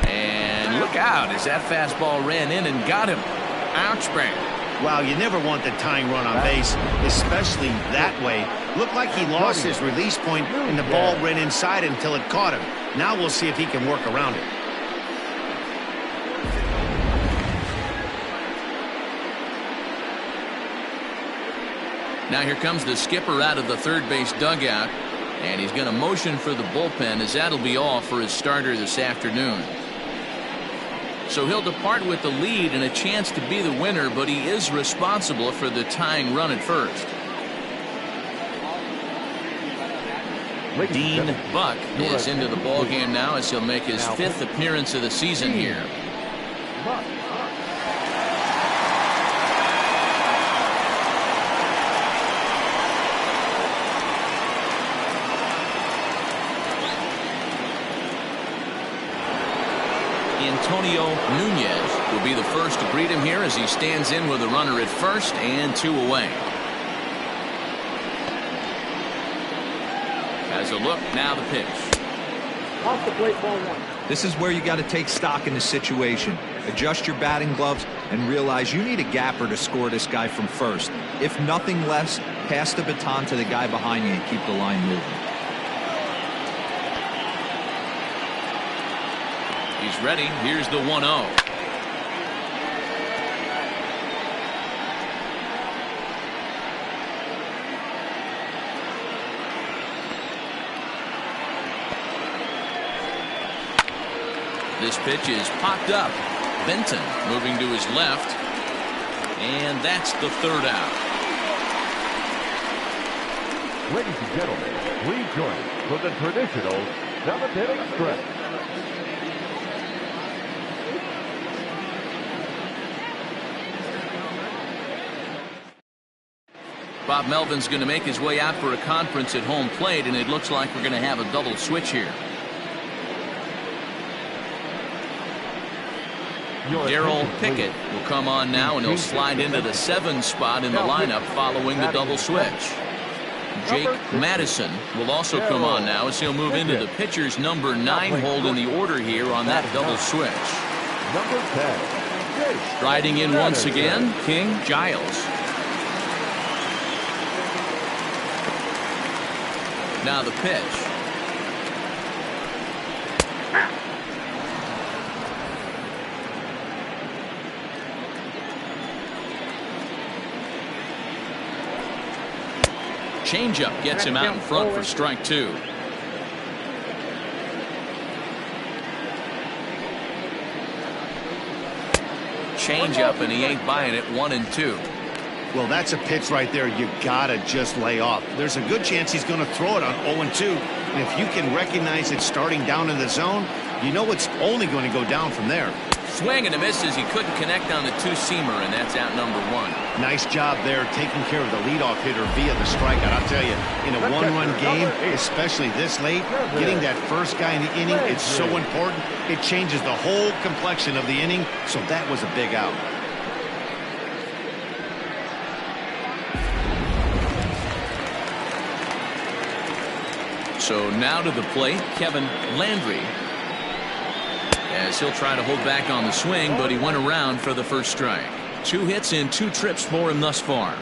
And look out as that fastball ran in and got him. Ouch, bang. Wow, you never want the tying run on base, especially that way. Looked like he lost his release point, and the ball ran inside until it caught him. Now we'll see if he can work around it. Now here comes the skipper out of the third base dugout, and he's going to motion for the bullpen, as that'll be all for his starter this afternoon. So he'll depart with the lead and a chance to be the winner, but he is responsible for the tying run at first. Dean Buck is into the ball game now, as he'll make his 5th appearance of the season here. Antonio Nunez will be the first to greet him here, as he stands in with a runner at first and 2 away. Has a look, now the pitch. Off the plate, ball 1. This is where you got to take stock in the situation. Adjust your batting gloves and realize you need a gapper to score this guy from first. If nothing less, pass the baton to the guy behind you and keep the line moving. He's ready. Here's the 1-0. This pitch is popped up. Benton moving to his left. And that's the 3rd out. Ladies and gentlemen, please join us for the traditional 7th-inning stretch. Bob Melvin's going to make his way out for a conference at home plate, and it looks like we're going to have a double switch here. Darrell Pickett will come on now, and he'll slide into the 7 spot in the lineup following the double switch. Jake Madison will also come on now as he'll move into the pitcher's number 9 hold in the order here on that double switch. Number 10. Riding in once again, King Giles. Now the pitch. Changeup gets him out in front for strike 2. Changeup, and he ain't buying it. 1-2. Well, that's a pitch right there you gotta just lay off. There's a good chance he's going to throw it on 0-2, and if you can recognize it starting down in the zone, you know it's only going to go down from there. Swing and a miss as he couldn't connect on the two-seamer, and that's out number 1. Nice job there taking care of the leadoff hitter via the strikeout. I'll tell you, in a one-run game, especially this late, getting that first guy in the inning, it's so important. It changes the whole complexion of the inning, so that was a big out. So now to the plate, Kevin Landry. As he'll try to hold back on the swing, but he went around for the first strike. 2 hits in 2 trips for him thus far.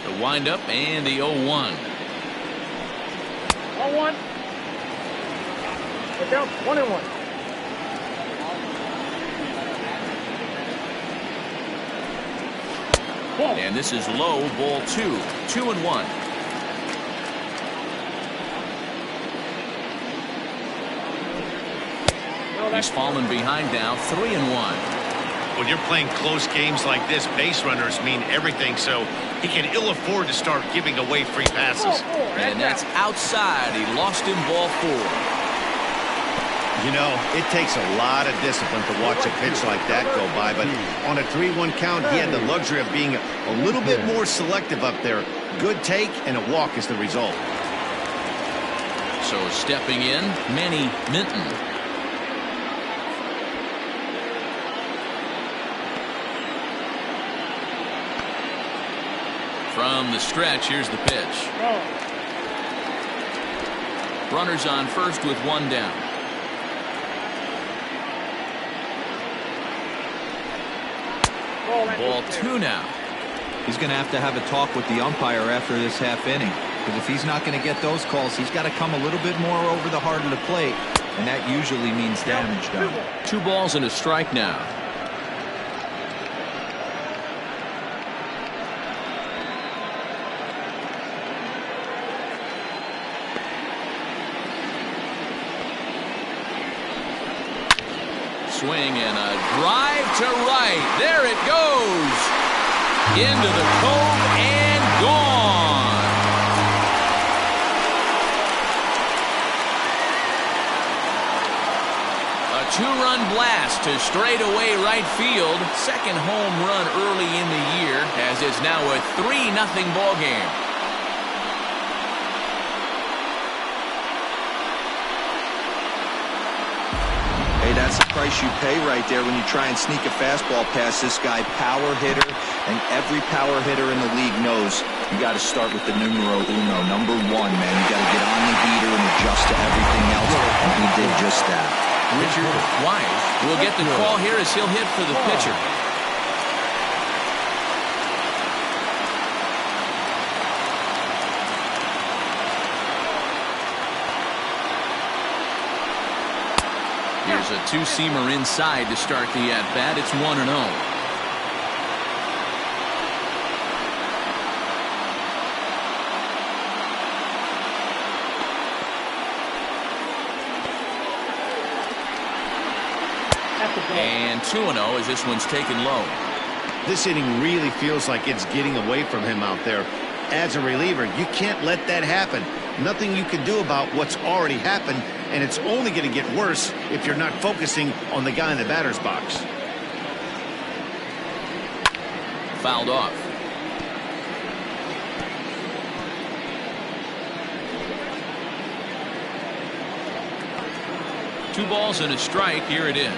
The windup and the 0-1. 0-1. Get down. 1-1. And this is low, ball 2. 2-1. He's fallen behind now, 3-1. When you're playing close games like this, base runners mean everything, so he can ill afford to start giving away free passes. And that's outside. He lost him, ball 4. You know, it takes a lot of discipline to watch a pitch like that go by, but on a 3-1 count, he had the luxury of being a little bit more selective up there. Good take, and a walk is the result. So stepping in, Manny Minton. From the stretch, here's the pitch. Runners on first with 1 down. Ball 2 now. He's going to have a talk with the umpire after this half inning, because if he's not going to get those calls, he's got to come a little bit more over the heart of the plate, and that usually means damage done. 2 balls and a strike now. Swing and a drive to right. There it goes. Into the cove and gone. A 2-run blast to straightaway right field. Second home run early in the year, as it's now a 3-0 ball game. That's the price you pay right there when you try and sneak a fastball past this guy. Power hitter, and every power hitter in the league knows you got to start with the numero uno, number 1, man. You got to get on the heater and adjust to everything else, and he did just that. Richard Wise will get the call here as he'll hit for the pitcher. Here's a 2-seamer inside to start the at-bat. It's 1-0. And 2-0 as this one's taken low. This inning really feels like it's getting away from him out there. As a reliever, you can't let that happen. Nothing you can do about what's already happened, and it's only going to get worse if you're not focusing on the guy in the batter's box. Fouled off. Two balls and a strike. Here it is.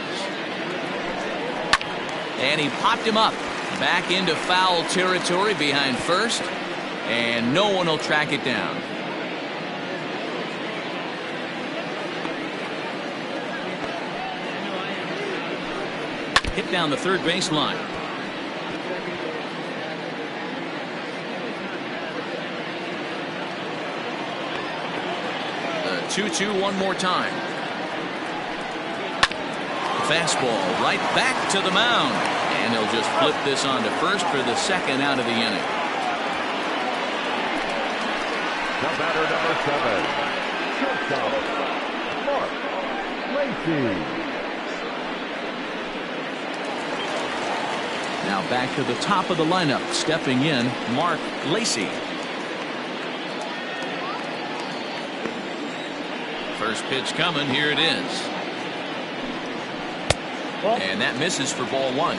And he popped him up. Back into foul territory behind first. And no one will track it down. Hit down the third baseline. The 2-2 one more time. Fastball right back to the mound. And he'll just flip this on to first for the second out of the inning. The batter, number 7, shortstop, Mark Lacy. Now back to the top of the lineup, stepping in, Mark Lacy. First pitch coming, here it is. And that misses for ball 1.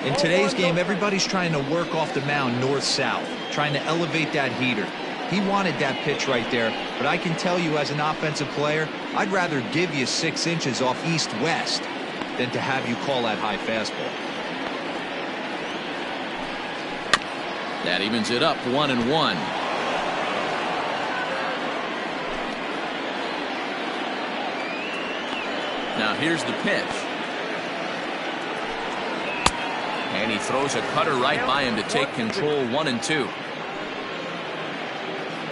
In today's game, everybody's trying to work off the mound north-south, trying to elevate that heater. He wanted that pitch right there, but I can tell you as an offensive player, I'd rather give you 6 inches off east-west than to have you call that high fastball. That evens it up 1-1. Now here's the pitch. And he throws a cutter right by him to take control. 1-2.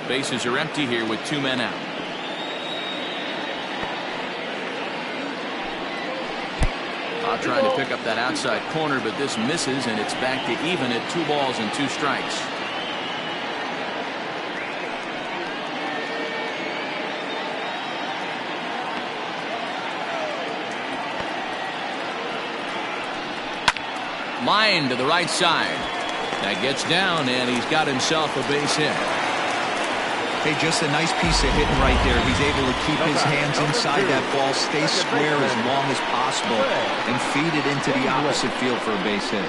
Bases are empty here with 2 men out. Trying to pick up that outside corner, but this misses, and it's back to even at 2 balls and 2 strikes. Line to the right side. That gets down, and he's got himself a base hit. Hey, just a nice piece of hitting right there. He's able to keep his hands inside that ball, stay square as long as possible, and feed it into the opposite field for a base hit.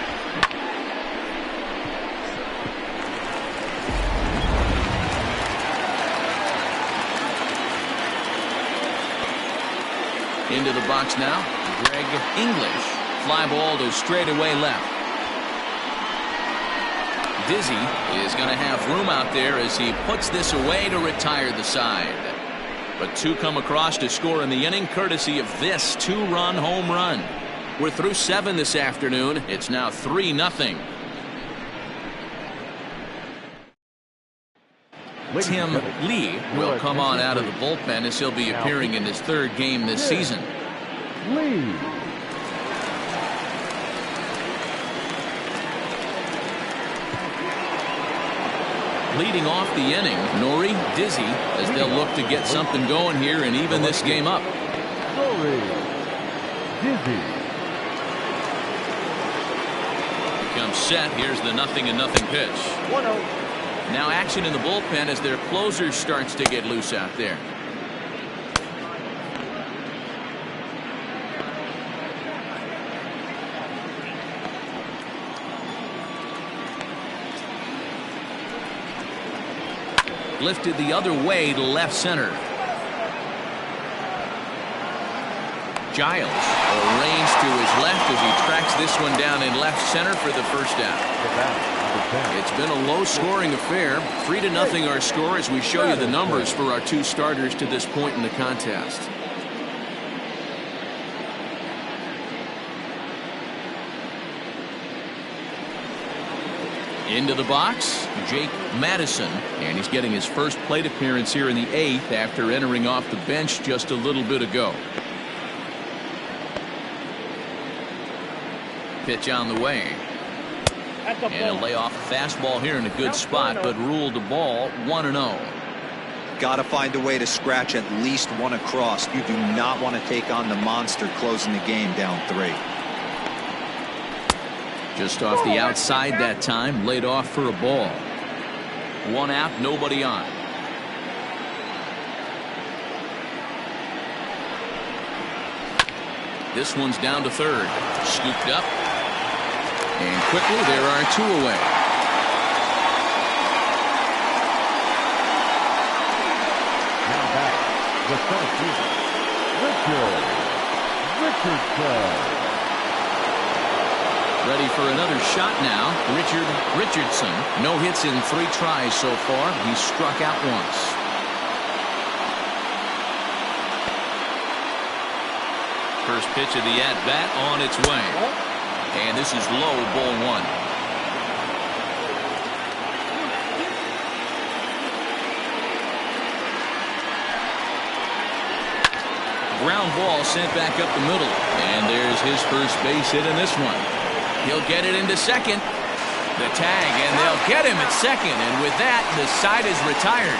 Into the box now, Greg English. Fly ball to straightaway left. Dizzy is going to have room out there as he puts this away to retire the side. But 2 come across to score in the inning, courtesy of this 2-run home run. We're through 7 this afternoon. It's now 3-0. Tim Lee will come on out of the bullpen as he'll be appearing in his 3rd game this season. Lee. Leading off the inning, Nori, Dizzy, as they'll look to get something going here and even this game up. Nori, Dizzy. Becomes set. Here's the 0-0 pitch. 1-0. Now action in the bullpen as their closer starts to get loose out there. Lifted the other way to left center. Giles arranged to his left as he tracks this one down in left center for the first out. It's been a low-scoring affair. 3-0 our score as we show you the numbers for our 2 starters to this point in the contest. Into the box, Jake Madison, and he's getting his first plate appearance here in the 8th after entering off the bench just a little bit ago. Pitch on the way. And a layoff fastball here in a good spot, but ruled the ball 1-0. Got to find a way to scratch at least 1 across. You do not want to take on the monster closing the game down 3. Just off the outside that time, laid off for a ball. 1 out, nobody on. This one's down to 3rd. Scooped up. And quickly there are 2 away. Now back, the center fielder, Richardson. Ready for another shot now. Richardson. No hits in 3 tries so far. He's struck out once. First pitch of the at-bat on its way. And this is low, ball 1. Ground ball sent back up the middle. And there's his first base hit in this one. He'll get it into second. The tag, and they'll get him at second. And with that, the side is retired.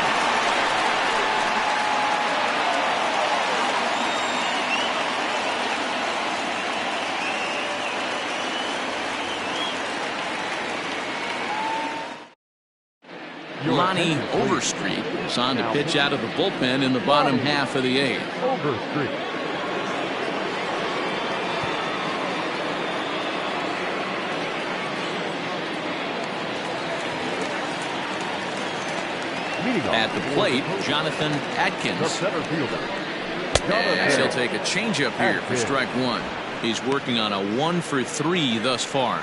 Lonnie Overstreet is on to pitch out of the bullpen in the bottom half of the 8th. Overstreet. At the plate, Jonathan Atkins. The center fielder. As he'll take a changeup here for strike 1. He's working on a 1 for 3 thus far.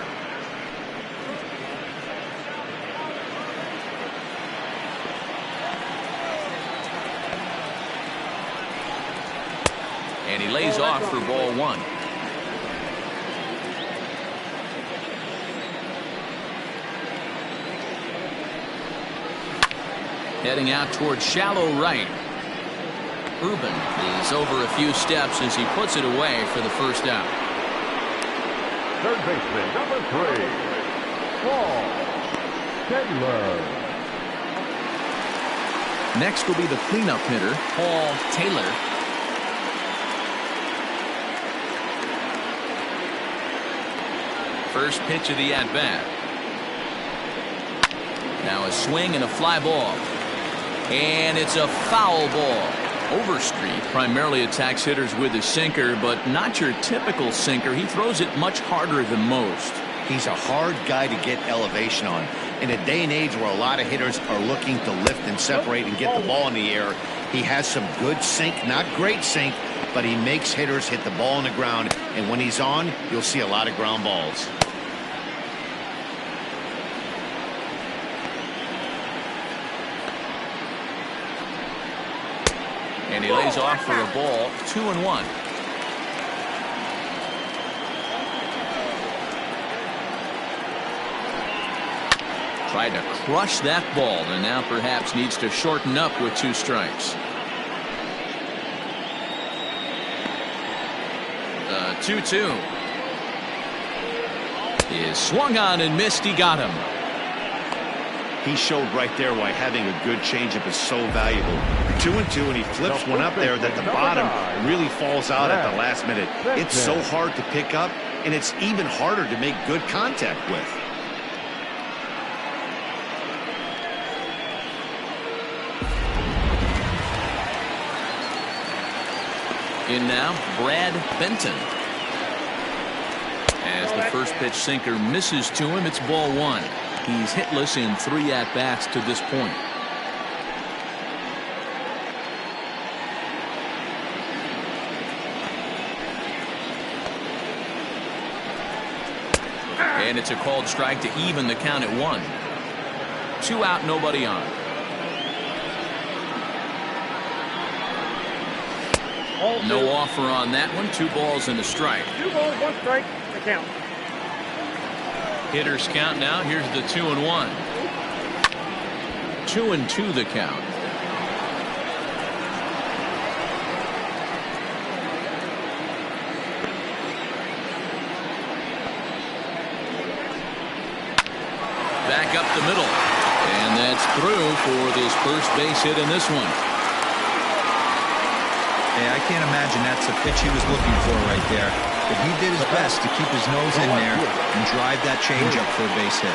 And he lays off for ball 1. Heading out towards shallow right. Urban is over a few steps as he puts it away for the first out. Third baseman, number 3. Paul Taylor. Next will be the cleanup hitter, Paul Taylor. First pitch of the at-bat. Now a swing and a fly ball. And it's a foul ball. Overstreet primarily attacks hitters with his sinker, but not your typical sinker. He throws it much harder than most. He's a hard guy to get elevation on. In a day and age where a lot of hitters are looking to lift and separate and get the ball in the air, he has some good sink, not great sink, but he makes hitters hit the ball on the ground. And when he's on, you'll see a lot of ground balls. And he lays off for a ball, 2-1. Tried to crush that ball and now perhaps needs to shorten up with 2 strikes. 2-2 is swung on and missed. He got him. He showed right there why having a good changeup is so valuable. 2-2, and he flips one up there that the bottom really falls out at the last minute. It's so hard to pick up, and it's even harder to make good contact with. In now, Brad Benton. As the first pitch sinker misses to him, it's ball 1. He's hitless in 3 at-bats to this point. And it's a called strike to even the count at 1. 2 out, nobody on. No offer on that one. 2 balls and a strike. 2 balls, 1 strike, the count. Hitters count now. Here's the 2-1. 2-2 the count. Back up the middle. And that's through for this first base hit in this one. Hey, I can't imagine that's the pitch he was looking for right there. But he did his best to keep his nose in there and drive that changeup for a base hit.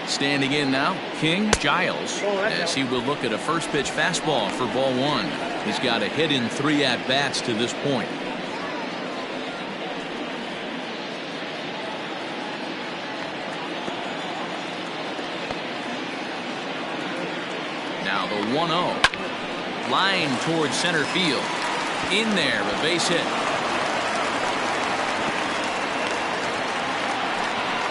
Standing in now, King Giles, as he will look at a first pitch fastball for ball 1. He's got a hit in 3 at-bats to this point. Now the 1-0. Line towards center field. In there, a base hit.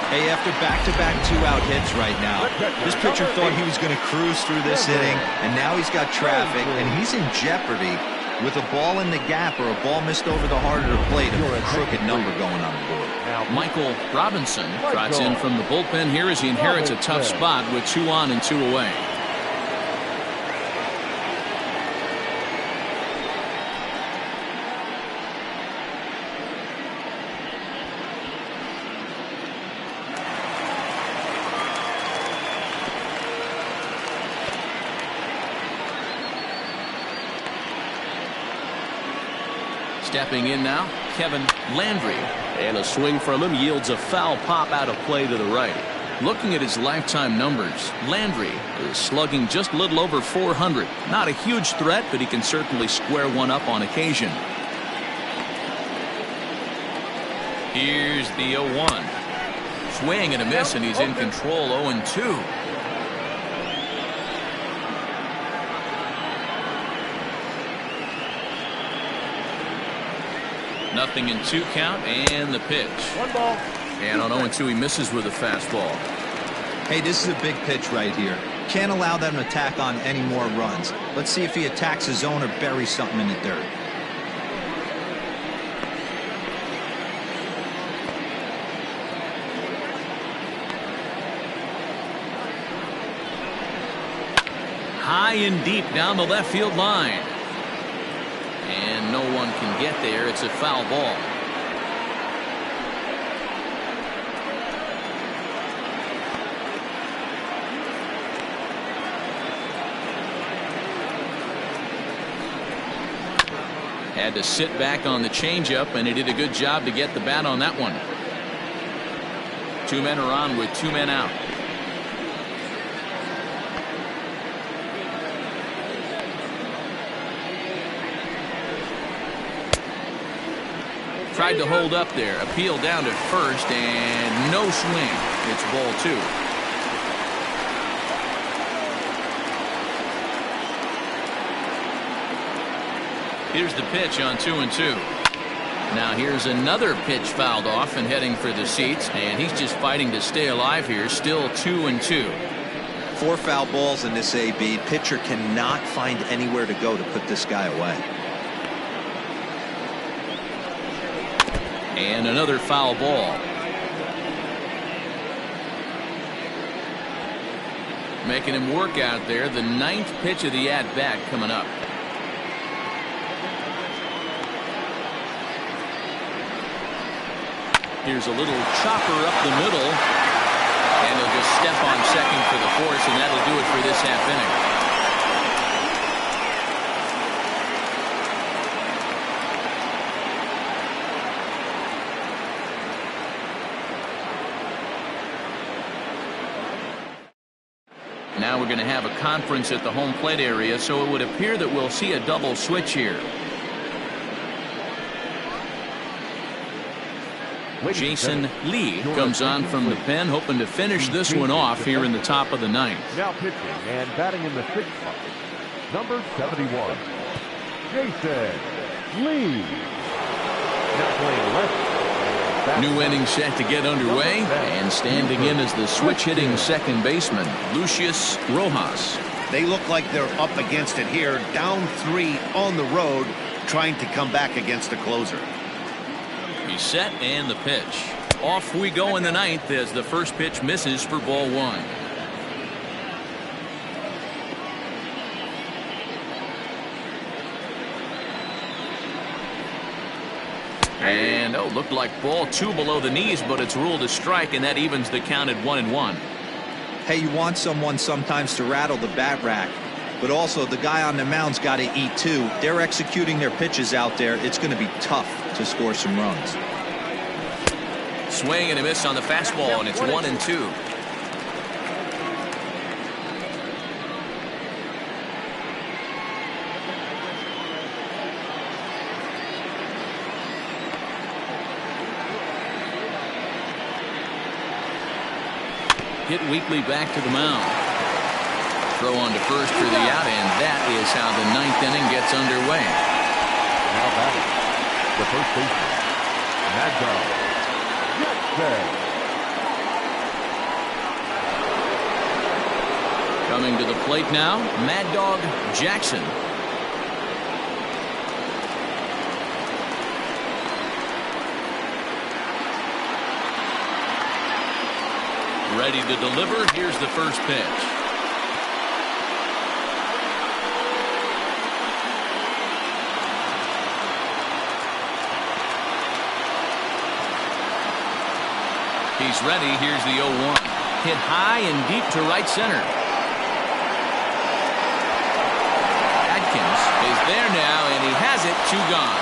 Hey, after back-to-back two-out hits right now, this pitcher thought he was going to cruise through this inning, and now he's got traffic, and he's in jeopardy with a ball in the gap or a ball missed over the heart of the plate of a crooked number going on the board. Michael Robinson trots in from the bullpen here as he inherits a tough spot with 2 on and 2 away. Stepping in now, Kevin Landry. And a swing from him yields a foul pop out of play to the right. Looking at his lifetime numbers, Landry is slugging just a little over 400. Not a huge threat, but he can certainly square one up on occasion. Here's the 0-1. Swing and a miss, and he's in control. 0-2. Nothing in 2 count, and the pitch. 1 ball. And on 0-2, he misses with a fastball. Hey, this is a big pitch right here. Can't allow them to tack on any more runs. Let's see if he attacks his zone or buries something in the dirt. High and deep down the left field line. And no one can get there. It's a foul ball. Had to sit back on the changeup, and he did a good job to get the bat on that one. 2 men are on with 2 men out. Tried to hold up there. Appeal down to first, and no swing. It's ball 2. Here's the pitch on 2-2. Now here's another pitch fouled off and heading for the seats, and he's just fighting to stay alive here. Still 2-2. 4 foul balls in this AB. Pitcher cannot find anywhere to go to put this guy away. And another foul ball. Making him work out there. The 9th pitch of the at-bat coming up. Here's a little chopper up the middle. And he'll just step on second for the force, and that'll do it for this half inning. Now we're going to have a conference at the home plate area, so it would appear that we'll see a double switch here. Jason Lee comes on from the pen, hoping to finish this one off here in the top of the 9th. Now pitching and batting in the 6th spot, number 71, Jason Lee. Now playing left. New inning set to get underway, and standing in as the switch-hitting second baseman, Lucius Rojas. They look like they're up against it here, down 3 on the road, trying to come back against the closer. He's set, and the pitch. Off we go in the 9th as the first pitch misses for ball 1. And looked like ball 2 below the knees, but it's ruled a strike, and that evens the count at 1-1. Hey, you want someone sometimes to rattle the bat rack, but also the guy on the mound's got to eat too. They're executing their pitches out there. It's going to be tough to score some runs. Swing and a miss on the fastball, and it's 1-2. Hit weakly back to the mound. Throw on to first for the out, and that is how the 9th inning gets underway. Now batting, the first baseman, Mad Dog Jackson. Coming to the plate now, Mad Dog Jackson. Ready to deliver. Here's the first pitch. He's ready. Here's the 0-1. Hit high and deep to right center. Atkins is there now, and he has it. 2 gone.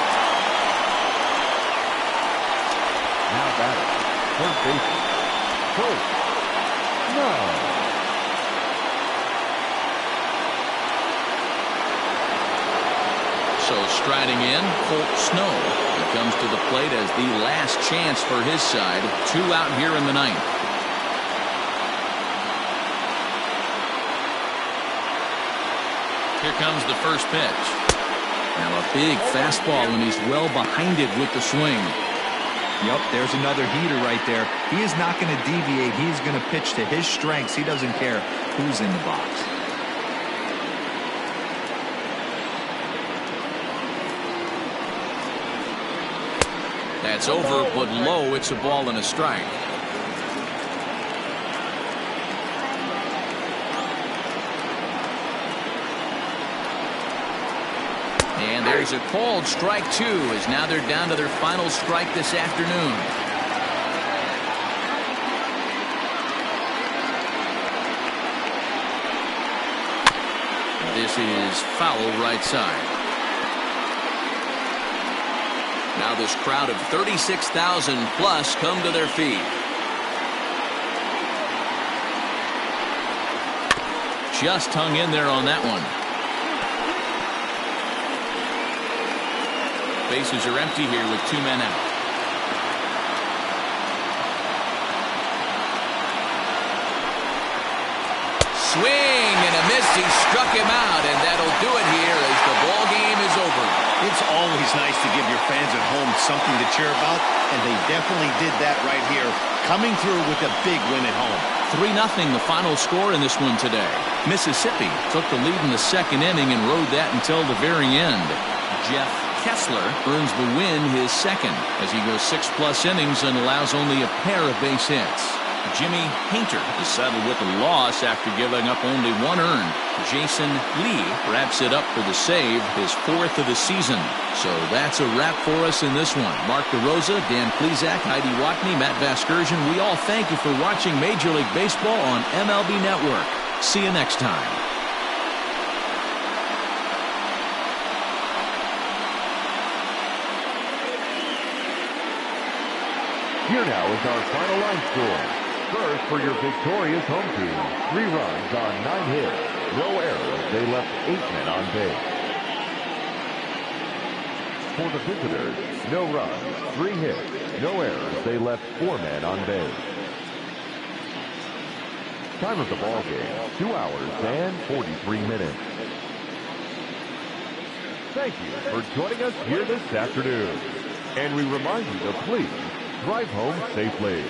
Now batting, third baseman, Colt Snow. So striding in, Colt Snow. He comes to the plate as the last chance for his side. 2 out here in the 9th. Here comes the first pitch. Now a big fastball, and he's well behind it with the swing. Yep, there's another heater right there. He is not going to deviate. He's going to pitch to his strengths. He doesn't care who's in the box. That's over, but low. It's a ball and a strike. And there's a called strike 2, as now they're down to their final strike this afternoon. This is foul right side. Now this crowd of 36,000 plus come to their feet. Just hung in there on that one. Bases are empty here with 2 men out. Swing and a miss. He struck him out, and that'll do it here as the ball game is over. It's always nice to give your fans at home something to cheer about, and they definitely did that right here, coming through with a big win at home. 3-0 the final score in this one today. Mississippi took the lead in the 2nd inning and rode that until the very end. Jeff Kessler earns the win, his 2nd, as he goes 6+ innings and allows only a pair of base hits. Jimmy Painter is settled with a loss after giving up only 1 earned. Jason Lee wraps it up for the save, his 4th of the season. So that's a wrap for us in this one. Mark DeRosa, Dan Plesac, Heidi Watney, Matt Vasgersian, we all thank you for watching Major League Baseball on MLB Network. See you next time. Here now is our final line score. First, for your victorious home team, 3 runs on 9 hits, no errors. They left 8 men on base. For the visitors, no runs, 3 hits, no errors. They left 4 men on base. Time of the ball game, 2 hours and 43 minutes. Thank you for joining us here this afternoon. And we remind you to please drive home safely.